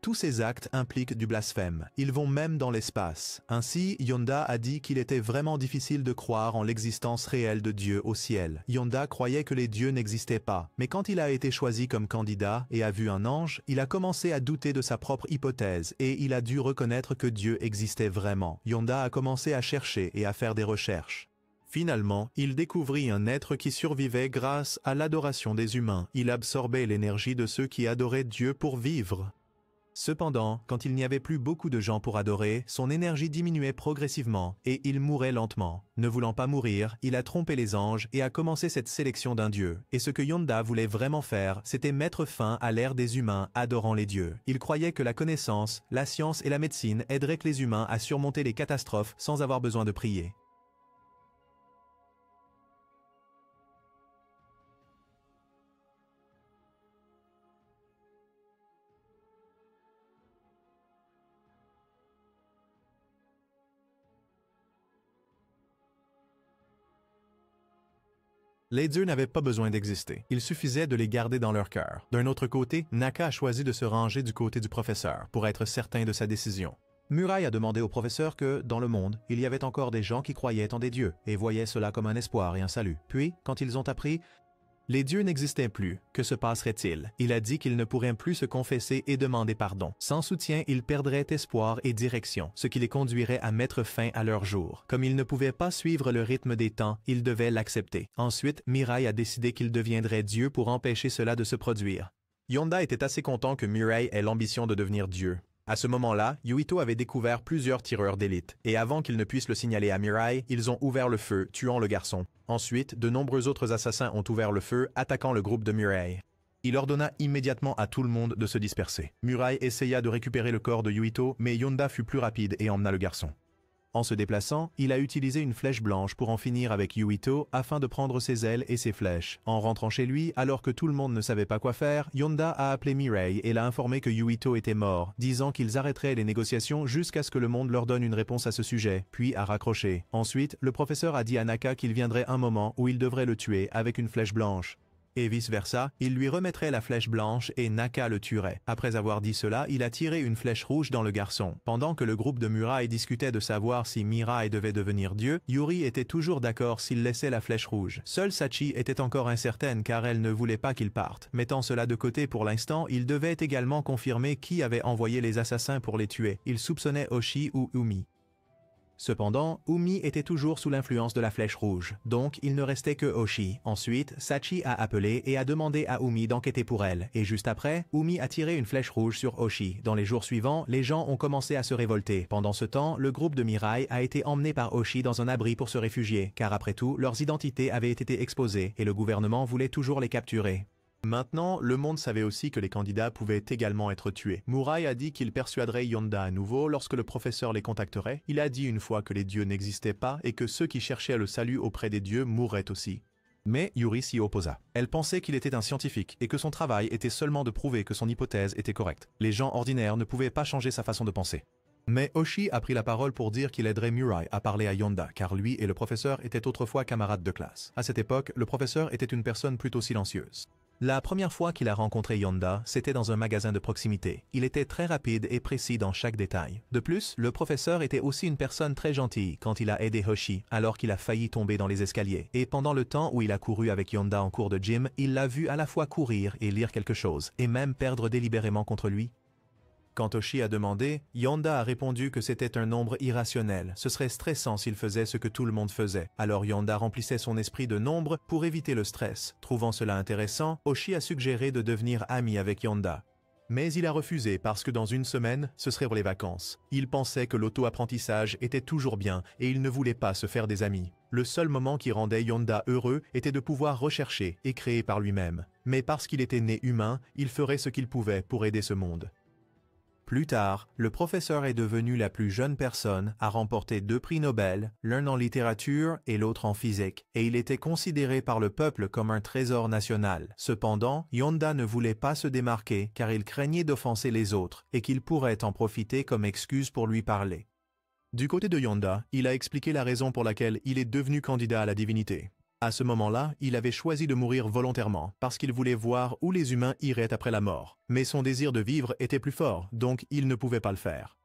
Tous ces actes impliquent du blasphème. Ils vont même dans l'espace. Ainsi, Yonda a dit qu'il était vraiment difficile de croire en l'existence réelle de Dieu au ciel. Yonda croyait que les dieux n'existaient pas. Mais quand il a été choisi comme candidat et a vu un ange, il a commencé à douter de sa propre hypothèse et il a dû reconnaître que Dieu existait vraiment. Yonda a commencé à chercher et à faire des recherches. Finalement, il découvrit un être qui survivait grâce à l'adoration des humains. Il absorbait l'énergie de ceux qui adoraient Dieu pour vivre. Cependant, quand il n'y avait plus beaucoup de gens pour adorer, son énergie diminuait progressivement et il mourait lentement. Ne voulant pas mourir, il a trompé les anges et a commencé cette sélection d'un dieu. Et ce que Yonda voulait vraiment faire, c'était mettre fin à l'ère des humains adorant les dieux. Il croyait que la connaissance, la science et la médecine aideraient les humains à surmonter les catastrophes sans avoir besoin de prier. Les dieux n'avaient pas besoin d'exister. Il suffisait de les garder dans leur cœur. D'un autre côté, Naka a choisi de se ranger du côté du professeur pour être certain de sa décision. Murai a demandé au professeur que, dans le monde, il y avait encore des gens qui croyaient en des dieux et voyaient cela comme un espoir et un salut. Puis, quand ils ont appris Les dieux n'existaient plus, que se passerait-il? Il a dit qu'il ne pourrait plus se confesser et demander pardon. Sans soutien, ils perdraient espoir et direction, ce qui les conduirait à mettre fin à leur jour. Comme ils ne pouvaient pas suivre le rythme des temps, ils devaient l'accepter. Ensuite, Mirai a décidé qu'il deviendrait Dieu pour empêcher cela de se produire. Yonda était assez content que Mirai ait l'ambition de devenir Dieu. À ce moment-là, Yuito avait découvert plusieurs tireurs d'élite, et avant qu'ils ne puissent le signaler à Mirai, ils ont ouvert le feu, tuant le garçon. Ensuite, de nombreux autres assassins ont ouvert le feu, attaquant le groupe de Mirai. Il ordonna immédiatement à tout le monde de se disperser. Mirai essaya de récupérer le corps de Yuito, mais Yonda fut plus rapide et emmena le garçon. En se déplaçant, il a utilisé une flèche blanche pour en finir avec Yuito afin de prendre ses ailes et ses flèches. En rentrant chez lui, alors que tout le monde ne savait pas quoi faire, Yonda a appelé Mirai et l'a informé que Yuito était mort, disant qu'ils arrêteraient les négociations jusqu'à ce que le monde leur donne une réponse à ce sujet, puis a raccroché. Ensuite, le professeur a dit à Naka qu'il viendrait un moment où il devrait le tuer avec une flèche blanche. Et vice-versa, il lui remettrait la flèche blanche et Naka le tuerait. Après avoir dit cela, il a tiré une flèche rouge dans le garçon. Pendant que le groupe de Mirai discutait de savoir si Mirai devait devenir Dieu, Yuri était toujours d'accord s'il laissait la flèche rouge. Seule Sachi était encore incertaine car elle ne voulait pas qu'il parte. Mettant cela de côté pour l'instant, il devait également confirmer qui avait envoyé les assassins pour les tuer. Il soupçonnait Oshi ou Umi. Cependant, Umi était toujours sous l'influence de la flèche rouge, donc il ne restait que Oshi. Ensuite, Sachi a appelé et a demandé à Umi d'enquêter pour elle, et juste après, Umi a tiré une flèche rouge sur Oshi. Dans les jours suivants, les gens ont commencé à se révolter. Pendant ce temps, le groupe de Mirai a été emmené par Oshi dans un abri pour se réfugier, car après tout, leurs identités avaient été exposées, et le gouvernement voulait toujours les capturer. Maintenant, le monde savait aussi que les candidats pouvaient également être tués. Murai a dit qu'il persuaderait Yonda à nouveau lorsque le professeur les contacterait. Il a dit une fois que les dieux n'existaient pas et que ceux qui cherchaient le salut auprès des dieux mourraient aussi. Mais Yuri s'y opposa. Elle pensait qu'il était un scientifique et que son travail était seulement de prouver que son hypothèse était correcte. Les gens ordinaires ne pouvaient pas changer sa façon de penser. Mais Oshi a pris la parole pour dire qu'il aiderait Mirai à parler à Yonda, car lui et le professeur étaient autrefois camarades de classe. À cette époque, le professeur était une personne plutôt silencieuse. La première fois qu'il a rencontré Yonda, c'était dans un magasin de proximité. Il était très rapide et précis dans chaque détail. De plus, le professeur était aussi une personne très gentille quand il a aidé Hoshi, alors qu'il a failli tomber dans les escaliers. Et pendant le temps où il a couru avec Yonda en cours de gym, il l'a vu à la fois courir et lire quelque chose, et même perdre délibérément contre lui. Quand Oshi a demandé, Yonda a répondu que c'était un nombre irrationnel. Ce serait stressant s'il faisait ce que tout le monde faisait. Alors Yonda remplissait son esprit de nombres pour éviter le stress. Trouvant cela intéressant, Oshi a suggéré de devenir ami avec Yonda. Mais il a refusé parce que dans une semaine, ce serait pour les vacances. Il pensait que l'auto-apprentissage était toujours bien et il ne voulait pas se faire des amis. Le seul moment qui rendait Yonda heureux était de pouvoir rechercher et créer par lui-même. Mais parce qu'il était né humain, il ferait ce qu'il pouvait pour aider ce monde. Plus tard, le professeur est devenu la plus jeune personne à remporter 2 prix Nobel, l'un en littérature et l'autre en physique, et il était considéré par le peuple comme un trésor national. Cependant, Yonda ne voulait pas se démarquer car il craignait d'offenser les autres et qu'il pourrait en profiter comme excuse pour lui parler. Du côté de Yonda, il a expliqué la raison pour laquelle il est devenu candidat à la divinité. À ce moment-là, il avait choisi de mourir volontairement, parce qu'il voulait voir où les humains iraient après la mort. Mais son désir de vivre était plus fort, donc il ne pouvait pas le faire.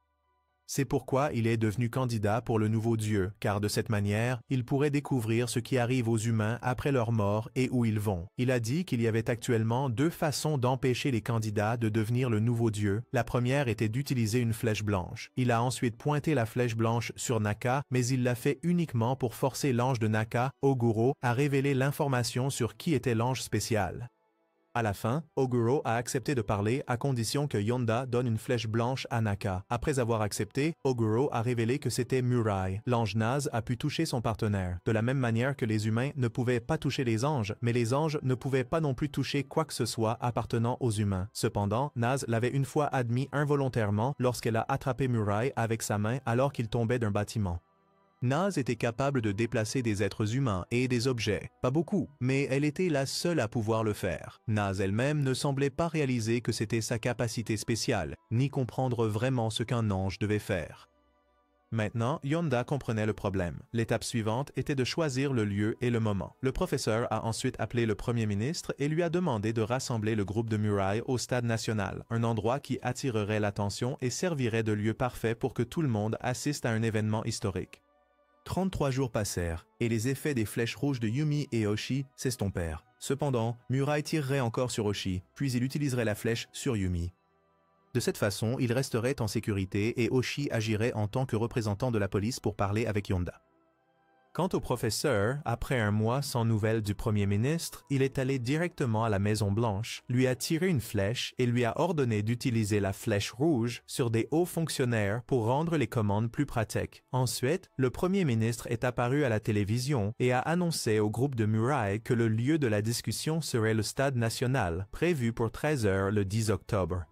C'est pourquoi il est devenu candidat pour le nouveau Dieu, car de cette manière, il pourrait découvrir ce qui arrive aux humains après leur mort et où ils vont. Il a dit qu'il y avait actuellement 2 façons d'empêcher les candidats de devenir le nouveau Dieu. La première était d'utiliser une flèche blanche. Il a ensuite pointé la flèche blanche sur Naka, mais il l'a fait uniquement pour forcer l'ange de Naka, Oguro, à révéler l'information sur qui était l'ange spécial. À la fin, Oguro a accepté de parler à condition que Yonda donne une flèche blanche à Naka. Après avoir accepté, Oguro a révélé que c'était Mirai. L'ange naze a pu toucher son partenaire. De la même manière que les humains ne pouvaient pas toucher les anges, mais les anges ne pouvaient pas non plus toucher quoi que ce soit appartenant aux humains. Cependant, Naze l'avait une fois admis involontairement lorsqu'elle a attrapé Mirai avec sa main alors qu'il tombait d'un bâtiment. Naze était capable de déplacer des êtres humains et des objets. Pas beaucoup, mais elle était la seule à pouvoir le faire. Naze elle-même ne semblait pas réaliser que c'était sa capacité spéciale, ni comprendre vraiment ce qu'un ange devait faire. Maintenant, Yonda comprenait le problème. L'étape suivante était de choisir le lieu et le moment. Le professeur a ensuite appelé le premier ministre et lui a demandé de rassembler le groupe de Mirai au stade national, un endroit qui attirerait l'attention et servirait de lieu parfait pour que tout le monde assiste à un événement historique. 33 jours passèrent, et les effets des flèches rouges de Yumi et Hoshi s'estompèrent. Cependant, Mirai tirerait encore sur Hoshi, puis il utiliserait la flèche sur Yumi. De cette façon, il resterait en sécurité et Hoshi agirait en tant que représentant de la police pour parler avec Yonda. Quant au professeur, après un mois sans nouvelles du Premier ministre, il est allé directement à la Maison-Blanche, lui a tiré une flèche et lui a ordonné d'utiliser la flèche rouge sur des hauts fonctionnaires pour rendre les commandes plus pratiques. Ensuite, le Premier ministre est apparu à la télévision et a annoncé au groupe de Mirai que le lieu de la discussion serait le Stade national, prévu pour 13 h le 10 octobre.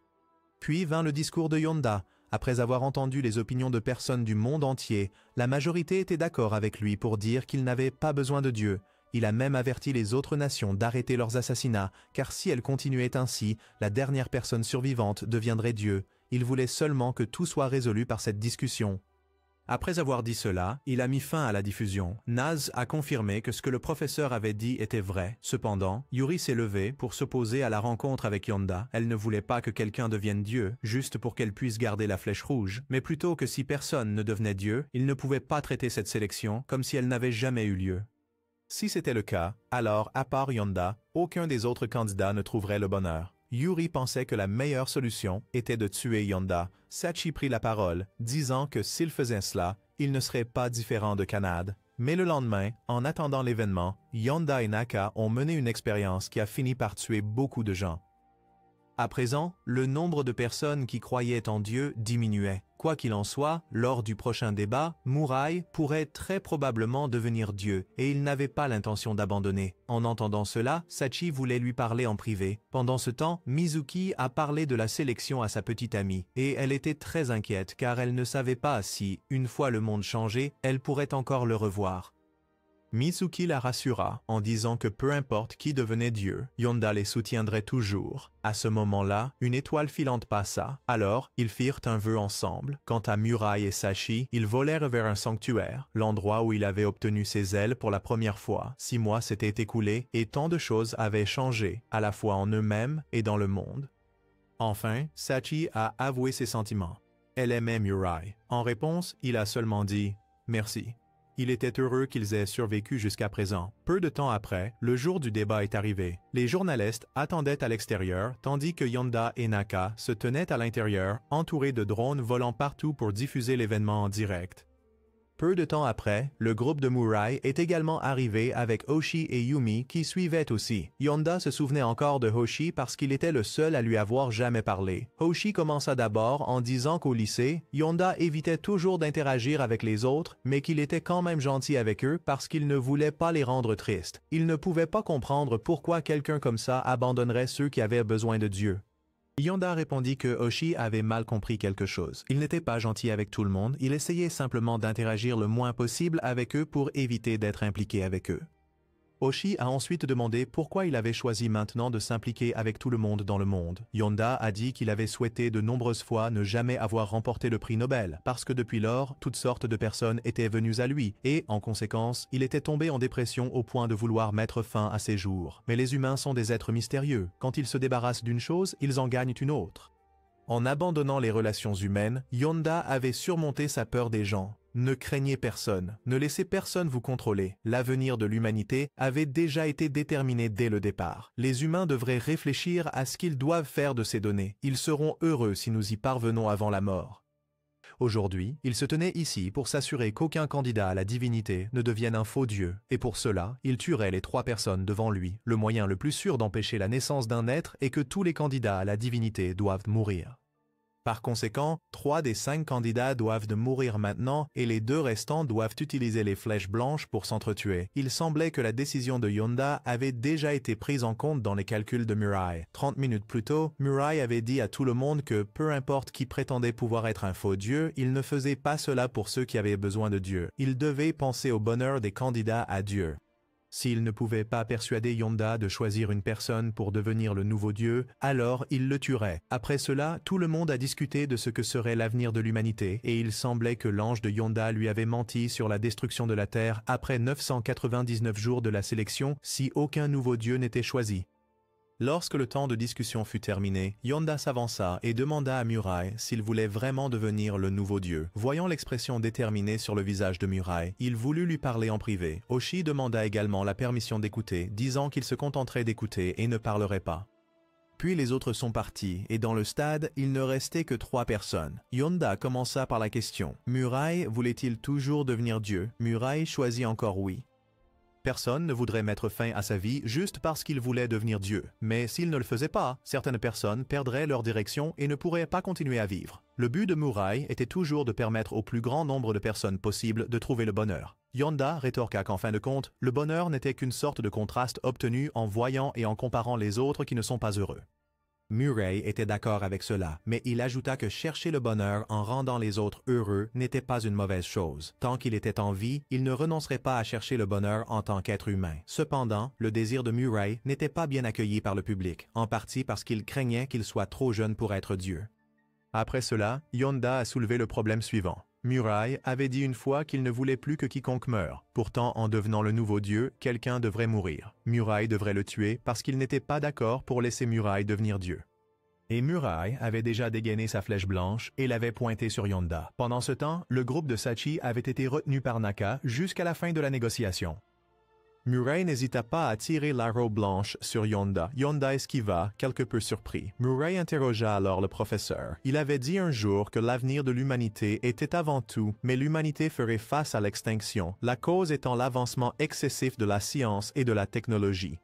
Puis vint le discours de Yonda. Après avoir entendu les opinions de personnes du monde entier, la majorité était d'accord avec lui pour dire qu'il n'avait pas besoin de Dieu. Il a même averti les autres nations d'arrêter leurs assassinats, car si elles continuaient ainsi, la dernière personne survivante deviendrait Dieu. Il voulait seulement que tout soit résolu par cette discussion. Après avoir dit cela, il a mis fin à la diffusion. Naz a confirmé que ce que le professeur avait dit était vrai. Cependant, Yuri s'est levée pour s'opposer à la rencontre avec Yonda. Elle ne voulait pas que quelqu'un devienne Dieu, juste pour qu'elle puisse garder la flèche rouge. Mais plutôt que si personne ne devenait Dieu, il ne pouvait pas traiter cette sélection comme si elle n'avait jamais eu lieu. Si c'était le cas, alors, à part Yonda, aucun des autres candidats ne trouverait le bonheur. Yuri pensait que la meilleure solution était de tuer Yonda. Sachi prit la parole, disant que s'il faisait cela, il ne serait pas différent de Kanade. Mais le lendemain, en attendant l'événement, Yonda et Naka ont mené une expérience qui a fini par tuer beaucoup de gens. À présent, le nombre de personnes qui croyaient en Dieu diminuait. Quoi qu'il en soit, lors du prochain débat, Mirai pourrait très probablement devenir Dieu et il n'avait pas l'intention d'abandonner. En entendant cela, Sachi voulait lui parler en privé. Pendant ce temps, Mizuki a parlé de la sélection à sa petite amie et elle était très inquiète car elle ne savait pas si, une fois le monde changé, elle pourrait encore le revoir. Mizuki la rassura en disant que peu importe qui devenait Dieu, Yonda les soutiendrait toujours. À ce moment-là, une étoile filante passa, alors ils firent un vœu ensemble. Quant à Mirai et Sachi, ils volèrent vers un sanctuaire, l'endroit où il avait obtenu ses ailes pour la première fois. 6 mois s'étaient écoulés et tant de choses avaient changé, à la fois en eux-mêmes et dans le monde. Enfin, Sachi a avoué ses sentiments. Elle aimait Mirai. En réponse, il a seulement dit « Merci ». Il était heureux qu'ils aient survécu jusqu'à présent. Peu de temps après, le jour du débat est arrivé. Les journalistes attendaient à l'extérieur, tandis que Yonda et Naka se tenaient à l'intérieur, entourés de drones volant partout pour diffuser l'événement en direct. Peu de temps après, le groupe de Mirai est également arrivé avec Hoshi et Yumi qui suivaient aussi. Yonda se souvenait encore de Hoshi parce qu'il était le seul à lui avoir jamais parlé. Hoshi commença d'abord en disant qu'au lycée, Yonda évitait toujours d'interagir avec les autres, mais qu'il était quand même gentil avec eux parce qu'il ne voulait pas les rendre tristes. Il ne pouvait pas comprendre pourquoi quelqu'un comme ça abandonnerait ceux qui avaient besoin de Dieu. Yonda répondit que Hoshi avait mal compris quelque chose. Il n'était pas gentil avec tout le monde, il essayait simplement d'interagir le moins possible avec eux pour éviter d'être impliqué avec eux. Hoshi a ensuite demandé pourquoi il avait choisi maintenant de s'impliquer avec tout le monde dans le monde. Yonda a dit qu'il avait souhaité de nombreuses fois ne jamais avoir remporté le prix Nobel, parce que depuis lors, toutes sortes de personnes étaient venues à lui, et, en conséquence, il était tombé en dépression au point de vouloir mettre fin à ses jours. Mais les humains sont des êtres mystérieux. Quand ils se débarrassent d'une chose, ils en gagnent une autre. En abandonnant les relations humaines, Yonda avait surmonté sa peur des gens. Ne craignez personne, ne laissez personne vous contrôler. L'avenir de l'humanité avait déjà été déterminé dès le départ. Les humains devraient réfléchir à ce qu'ils doivent faire de ces données. Ils seront heureux si nous y parvenons avant la mort. Aujourd'hui, il se tenait ici pour s'assurer qu'aucun candidat à la divinité ne devienne un faux dieu, et pour cela, il tuerait les 3 personnes devant lui. Le moyen le plus sûr d'empêcher la naissance d'un être est que tous les candidats à la divinité doivent mourir. Par conséquent, 3 des 5 candidats doivent mourir maintenant et les 2 restants doivent utiliser les flèches blanches pour s'entretuer. Il semblait que la décision de Yonda avait déjà été prise en compte dans les calculs de Mirai. 30 minutes plus tôt, Mirai avait dit à tout le monde que peu importe qui prétendait pouvoir être un faux dieu, il ne faisait pas cela pour ceux qui avaient besoin de Dieu. Il devait penser au bonheur des candidats à Dieu. S'il ne pouvait pas persuader Yonda de choisir une personne pour devenir le nouveau dieu, alors il le tuerait. Après cela, tout le monde a discuté de ce que serait l'avenir de l'humanité, et il semblait que l'ange de Yonda lui avait menti sur la destruction de la Terre après 999 jours de la sélection si aucun nouveau dieu n'était choisi. Lorsque le temps de discussion fut terminé, Yonda s'avança et demanda à Murai s'il voulait vraiment devenir le nouveau dieu. Voyant l'expression déterminée sur le visage de Murai, il voulut lui parler en privé. Oshi demanda également la permission d'écouter, disant qu'il se contenterait d'écouter et ne parlerait pas. Puis les autres sont partis, et dans le stade, il ne restait que 3 personnes. Yonda commença par la question. Murai voulait-il toujours devenir dieu? Murai choisit encore oui. Personne ne voudrait mettre fin à sa vie juste parce qu'il voulait devenir Dieu. Mais s'il ne le faisait pas, certaines personnes perdraient leur direction et ne pourraient pas continuer à vivre. Le but de Murai était toujours de permettre au plus grand nombre de personnes possible de trouver le bonheur. Yonda rétorqua qu'en fin de compte, le bonheur n'était qu'une sorte de contraste obtenu en voyant et en comparant les autres qui ne sont pas heureux. Murai était d'accord avec cela, mais il ajouta que chercher le bonheur en rendant les autres heureux n'était pas une mauvaise chose. Tant qu'il était en vie, il ne renoncerait pas à chercher le bonheur en tant qu'être humain. Cependant, le désir de Murai n'était pas bien accueilli par le public, en partie parce qu'il craignait qu'il soit trop jeune pour être Dieu. Après cela, Yonda a soulevé le problème suivant. Murai avait dit une fois qu'il ne voulait plus que quiconque meure. Pourtant, en devenant le nouveau dieu, quelqu'un devrait mourir. Murai devrait le tuer parce qu'il n'était pas d'accord pour laisser Murai devenir dieu. Et Murai avait déjà dégainé sa flèche blanche et l'avait pointée sur Yonda. Pendant ce temps, le groupe de Sachi avait été retenu par Naka jusqu'à la fin de la négociation. Murai n'hésita pas à tirer l'arrow blanche sur Yonda. Yonda esquiva, quelque peu surpris. Murai interrogea alors le professeur. Il avait dit un jour que l'avenir de l'humanité était avant tout, mais l'humanité ferait face à l'extinction, la cause étant l'avancement excessif de la science et de la technologie.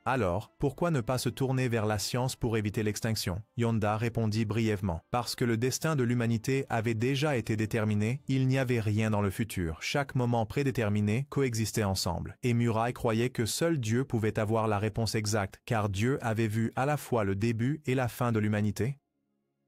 Alors, pourquoi ne pas se tourner vers la science pour éviter l'extinction? Yonda répondit brièvement. Parce que le destin de l'humanité avait déjà été déterminé, il n'y avait rien dans le futur. Chaque moment prédéterminé coexistait ensemble. Et Murai croyait que seul Dieu pouvait avoir la réponse exacte, car Dieu avait vu à la fois le début et la fin de l'humanité.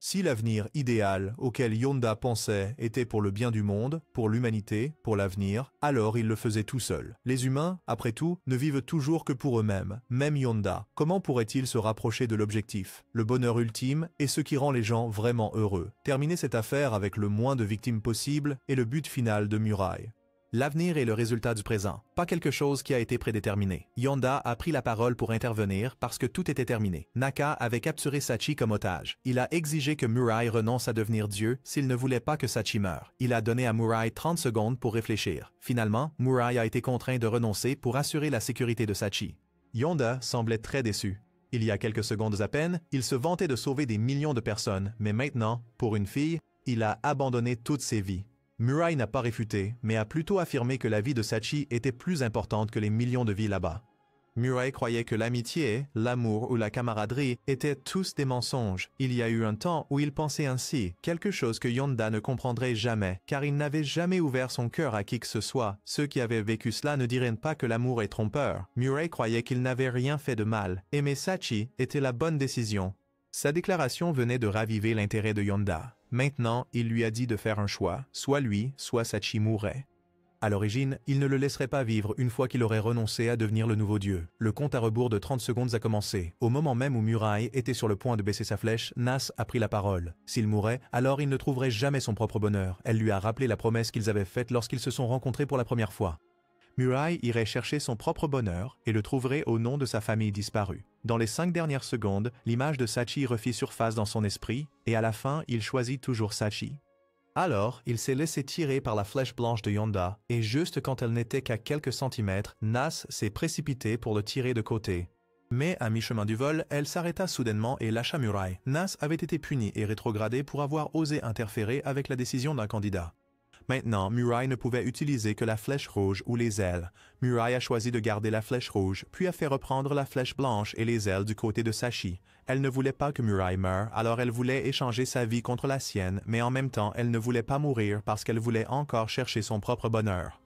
Si l'avenir idéal auquel Yonda pensait était pour le bien du monde, pour l'humanité, pour l'avenir, alors il le faisait tout seul. Les humains, après tout, ne vivent toujours que pour eux-mêmes. Même Yonda, comment pourrait-il se rapprocher de l'objectif, le bonheur ultime et ce qui rend les gens vraiment heureux? Terminer cette affaire avec le moins de victimes possible est le but final de Murai. L'avenir est le résultat du présent, pas quelque chose qui a été prédéterminé. Yonda a pris la parole pour intervenir parce que tout était terminé. Naka avait capturé Sachi comme otage. Il a exigé que Murai renonce à devenir Dieu s'il ne voulait pas que Sachi meure. Il a donné à Murai 30 secondes pour réfléchir. Finalement, Murai a été contraint de renoncer pour assurer la sécurité de Sachi. Yonda semblait très déçu. Il y a quelques secondes à peine, il se vantait de sauver des millions de personnes, mais maintenant, pour une fille, il a abandonné toutes ses vies. Murai n'a pas réfuté, mais a plutôt affirmé que la vie de Sachi était plus importante que les millions de vies là-bas. Murai croyait que l'amitié, l'amour ou la camaraderie étaient tous des mensonges. Il y a eu un temps où il pensait ainsi, quelque chose que Yonda ne comprendrait jamais, car il n'avait jamais ouvert son cœur à qui que ce soit. Ceux qui avaient vécu cela ne diraient pas que l'amour est trompeur. Murai croyait qu'il n'avait rien fait de mal. Aimer Sachi était la bonne décision. Sa déclaration venait de raviver l'intérêt de Yonda. Maintenant, il lui a dit de faire un choix, soit lui, soit Sachi mourrait. À l'origine, il ne le laisserait pas vivre une fois qu'il aurait renoncé à devenir le nouveau dieu. Le compte à rebours de 30 secondes a commencé. Au moment même où Murai était sur le point de baisser sa flèche, Nass a pris la parole. S'il mourait, alors il ne trouverait jamais son propre bonheur. Elle lui a rappelé la promesse qu'ils avaient faite lorsqu'ils se sont rencontrés pour la première fois. Murai irait chercher son propre bonheur et le trouverait au nom de sa famille disparue. Dans les 5 dernières secondes, l'image de Sachi refit surface dans son esprit et à la fin, il choisit toujours Sachi. Alors, il s'est laissé tirer par la flèche blanche de Yonda et juste quand elle n'était qu'à quelques centimètres, Nass s'est précipité pour le tirer de côté. Mais à mi-chemin du vol, elle s'arrêta soudainement et lâcha Murai. Nass avait été puni et rétrogradé pour avoir osé interférer avec la décision d'un candidat. Maintenant, Murai ne pouvait utiliser que la flèche rouge ou les ailes. Murai a choisi de garder la flèche rouge, puis a fait reprendre la flèche blanche et les ailes du côté de Sachi. Elle ne voulait pas que Murai meure, alors elle voulait échanger sa vie contre la sienne, mais en même temps, elle ne voulait pas mourir parce qu'elle voulait encore chercher son propre bonheur.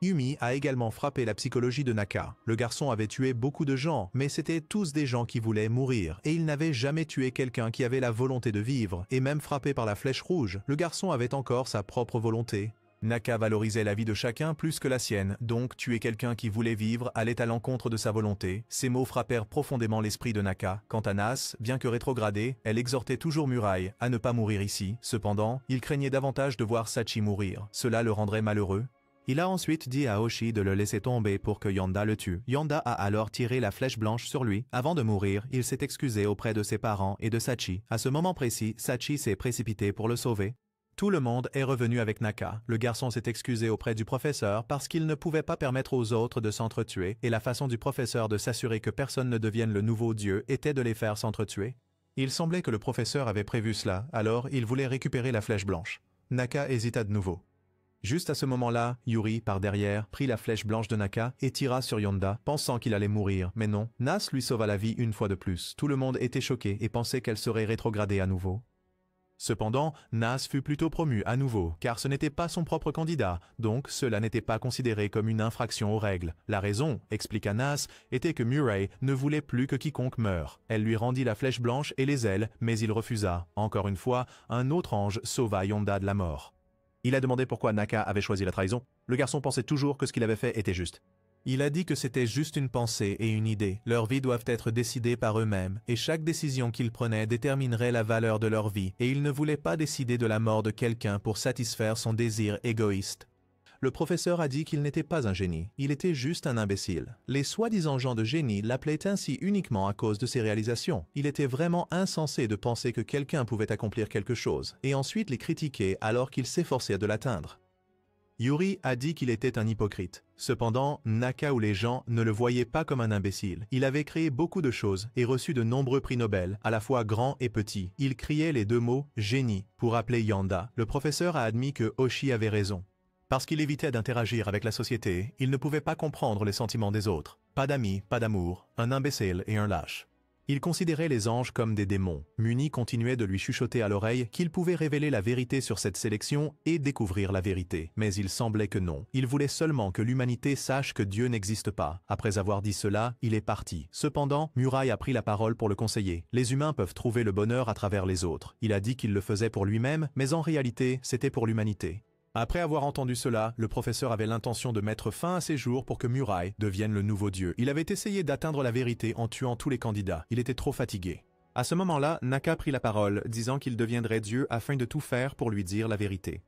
Yumi a également frappé la psychologie de Naka. Le garçon avait tué beaucoup de gens, mais c'étaient tous des gens qui voulaient mourir, et il n'avait jamais tué quelqu'un qui avait la volonté de vivre, et même frappé par la flèche rouge, le garçon avait encore sa propre volonté. Naka valorisait la vie de chacun plus que la sienne, donc tuer quelqu'un qui voulait vivre allait à l'encontre de sa volonté. Ces mots frappèrent profondément l'esprit de Naka. Quant à Nass, bien que rétrogradée, elle exhortait toujours Murai à ne pas mourir ici. Cependant, il craignait davantage de voir Sachi mourir. Cela le rendrait malheureux. Il a ensuite dit à Oshi de le laisser tomber pour que Yonda le tue. Yonda a alors tiré la flèche blanche sur lui. Avant de mourir, il s'est excusé auprès de ses parents et de Sachi. À ce moment précis, Sachi s'est précipité pour le sauver. Tout le monde est revenu avec Naka. Le garçon s'est excusé auprès du professeur parce qu'il ne pouvait pas permettre aux autres de s'entretuer et la façon du professeur de s'assurer que personne ne devienne le nouveau dieu était de les faire s'entretuer. Il semblait que le professeur avait prévu cela, alors il voulait récupérer la flèche blanche. Naka hésita de nouveau. Juste à ce moment-là, Yuri, par derrière, prit la flèche blanche de Naka et tira sur Yonda, pensant qu'il allait mourir, mais non. Nas lui sauva la vie une fois de plus. Tout le monde était choqué et pensait qu'elle serait rétrogradée à nouveau. Cependant, Nas fut plutôt promu à nouveau, car ce n'était pas son propre candidat, donc cela n'était pas considéré comme une infraction aux règles. La raison, expliqua Nas, était que Mirai ne voulait plus que quiconque meure. Elle lui rendit la flèche blanche et les ailes, mais il refusa. Encore une fois, un autre ange sauva Yonda de la mort. Il a demandé pourquoi Naka avait choisi la trahison. Le garçon pensait toujours que ce qu'il avait fait était juste. Il a dit que c'était juste une pensée et une idée. Leurs vies doivent être décidées par eux-mêmes, et chaque décision qu'ils prenaient déterminerait la valeur de leur vie, et il ne voulait pas décider de la mort de quelqu'un pour satisfaire son désir égoïste. Le professeur a dit qu'il n'était pas un génie, il était juste un imbécile. Les soi-disant gens de génie l'appelaient ainsi uniquement à cause de ses réalisations. Il était vraiment insensé de penser que quelqu'un pouvait accomplir quelque chose, et ensuite les critiquer alors qu'il s'efforçait de l'atteindre. Yuri a dit qu'il était un hypocrite. Cependant, Naka ou les gens ne le voyaient pas comme un imbécile. Il avait créé beaucoup de choses et reçu de nombreux prix Nobel, à la fois grands et petits. Il criait les deux mots « génie » pour appeler Yonda. Le professeur a admis que Oshi avait raison. Parce qu'il évitait d'interagir avec la société, il ne pouvait pas comprendre les sentiments des autres. Pas d'amis, pas d'amour, un imbécile et un lâche. Il considérait les anges comme des démons. Muni continuait de lui chuchoter à l'oreille qu'il pouvait révéler la vérité sur cette sélection et découvrir la vérité. Mais il semblait que non. Il voulait seulement que l'humanité sache que Dieu n'existe pas. Après avoir dit cela, il est parti. Cependant, Mirai a pris la parole pour le conseiller. Les humains peuvent trouver le bonheur à travers les autres. Il a dit qu'il le faisait pour lui-même, mais en réalité, c'était pour l'humanité. Après avoir entendu cela, le professeur avait l'intention de mettre fin à ses jours pour que Mirai devienne le nouveau dieu. Il avait essayé d'atteindre la vérité en tuant tous les candidats. Il était trop fatigué. À ce moment-là, Naka prit la parole, disant qu'il deviendrait dieu afin de tout faire pour lui dire la vérité.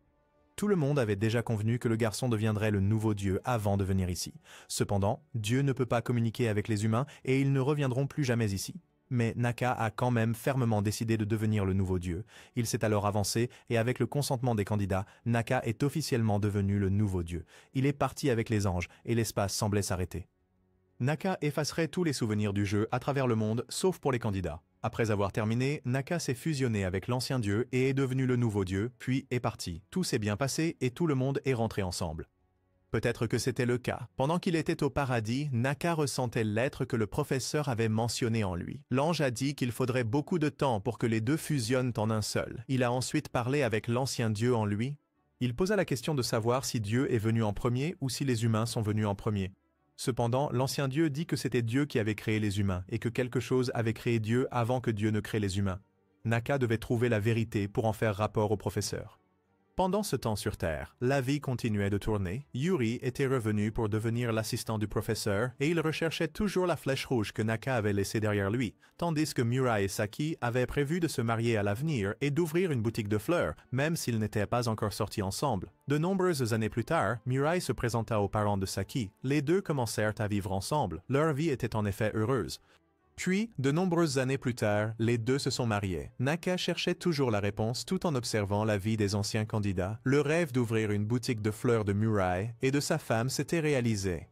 Tout le monde avait déjà convenu que le garçon deviendrait le nouveau dieu avant de venir ici. Cependant, Dieu ne peut pas communiquer avec les humains et ils ne reviendront plus jamais ici. Mais Naka a quand même fermement décidé de devenir le nouveau dieu. Il s'est alors avancé et avec le consentement des candidats, Naka est officiellement devenu le nouveau dieu. Il est parti avec les anges et l'espace semblait s'arrêter. Naka effacerait tous les souvenirs du jeu à travers le monde, sauf pour les candidats. Après avoir terminé, Naka s'est fusionné avec l'ancien dieu et est devenu le nouveau dieu, puis est parti. Tout s'est bien passé et tout le monde est rentré ensemble. Peut-être que c'était le cas. Pendant qu'il était au paradis, Naka ressentait l'être que le professeur avait mentionné en lui. L'ange a dit qu'il faudrait beaucoup de temps pour que les deux fusionnent en un seul. Il a ensuite parlé avec l'ancien Dieu en lui. Il posa la question de savoir si Dieu est venu en premier ou si les humains sont venus en premier. Cependant, l'ancien Dieu dit que c'était Dieu qui avait créé les humains et que quelque chose avait créé Dieu avant que Dieu ne crée les humains. Naka devait trouver la vérité pour en faire rapport au professeur. Pendant ce temps sur Terre, la vie continuait de tourner. Yuri était revenu pour devenir l'assistant du professeur et il recherchait toujours la flèche rouge que Naka avait laissée derrière lui, tandis que Mirai et Saki avaient prévu de se marier à l'avenir et d'ouvrir une boutique de fleurs, même s'ils n'étaient pas encore sortis ensemble. De nombreuses années plus tard, Mirai se présenta aux parents de Saki. Les deux commencèrent à vivre ensemble. Leur vie était en effet heureuse. Puis, de nombreuses années plus tard, les deux se sont mariés. Naka cherchait toujours la réponse tout en observant la vie des anciens candidats. Le rêve d'ouvrir une boutique de fleurs de Mirai et de sa femme s'était réalisé.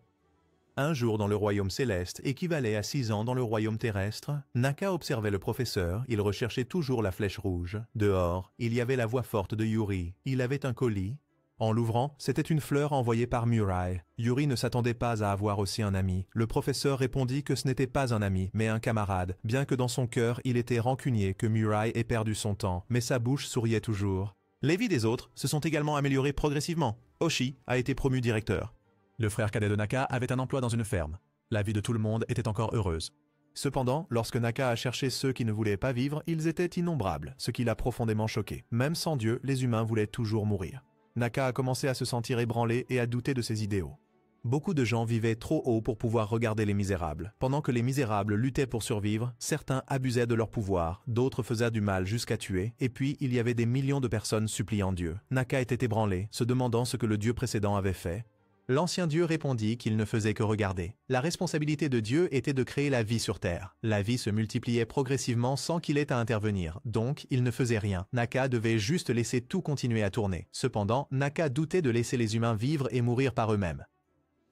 Un jour dans le royaume céleste équivalait à 6 ans dans le royaume terrestre. Naka observait le professeur, il recherchait toujours la flèche rouge. Dehors, il y avait la voix forte de Yuri. Il avait un colis. En l'ouvrant, c'était une fleur envoyée par Mirai. Yuri ne s'attendait pas à avoir aussi un ami. Le professeur répondit que ce n'était pas un ami, mais un camarade, bien que dans son cœur, il était rancunier que Mirai ait perdu son temps, mais sa bouche souriait toujours. Les vies des autres se sont également améliorées progressivement. Oshi a été promu directeur. Le frère cadet de Naka avait un emploi dans une ferme. La vie de tout le monde était encore heureuse. Cependant, lorsque Naka a cherché ceux qui ne voulaient pas vivre, ils étaient innombrables, ce qui l'a profondément choqué. Même sans Dieu, les humains voulaient toujours mourir. Naka a commencé à se sentir ébranlé et à douter de ses idéaux. Beaucoup de gens vivaient trop haut pour pouvoir regarder les misérables. Pendant que les misérables luttaient pour survivre, certains abusaient de leur pouvoir, d'autres faisaient du mal jusqu'à tuer, et puis il y avait des millions de personnes suppliant Dieu. Naka était ébranlé, se demandant ce que le Dieu précédent avait fait. L'ancien Dieu répondit qu'il ne faisait que regarder. La responsabilité de Dieu était de créer la vie sur terre. La vie se multipliait progressivement sans qu'il ait à intervenir, donc il ne faisait rien. Naka devait juste laisser tout continuer à tourner. Cependant, Naka doutait de laisser les humains vivre et mourir par eux-mêmes.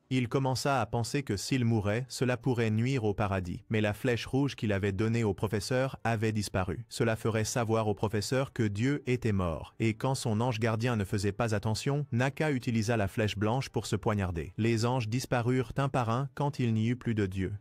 Il commença à penser que s'il mourait, cela pourrait nuire au paradis. Mais la flèche rouge qu'il avait donnée au professeur avait disparu. Cela ferait savoir au professeur que Dieu était mort. Et quand son ange gardien ne faisait pas attention, Naka utilisa la flèche blanche pour se poignarder. Les anges disparurent un par un quand il n'y eut plus de Dieu.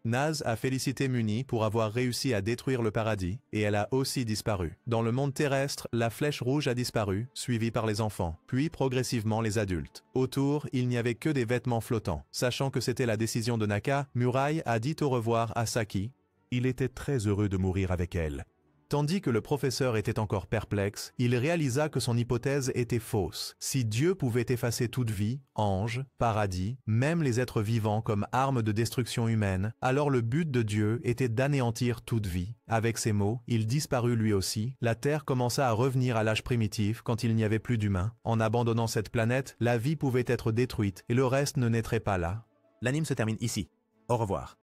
Naz a félicité Muni pour avoir réussi à détruire le paradis, et elle a aussi disparu. Dans le monde terrestre, la flèche rouge a disparu, suivie par les enfants, puis progressivement les adultes. Autour, il n'y avait que des vêtements flottants. Sachant que c'était la décision de Naka, Murai a dit au revoir à Saki. Il était très heureux de mourir avec elle. Tandis que le professeur était encore perplexe, il réalisa que son hypothèse était fausse. Si Dieu pouvait effacer toute vie, anges, paradis, même les êtres vivants comme armes de destruction humaine, alors le but de Dieu était d'anéantir toute vie. Avec ces mots, il disparut lui aussi. La Terre commença à revenir à l'âge primitif quand il n'y avait plus d'humains. En abandonnant cette planète, la vie pouvait être détruite et le reste ne naîtrait pas là. L'anime se termine ici. Au revoir.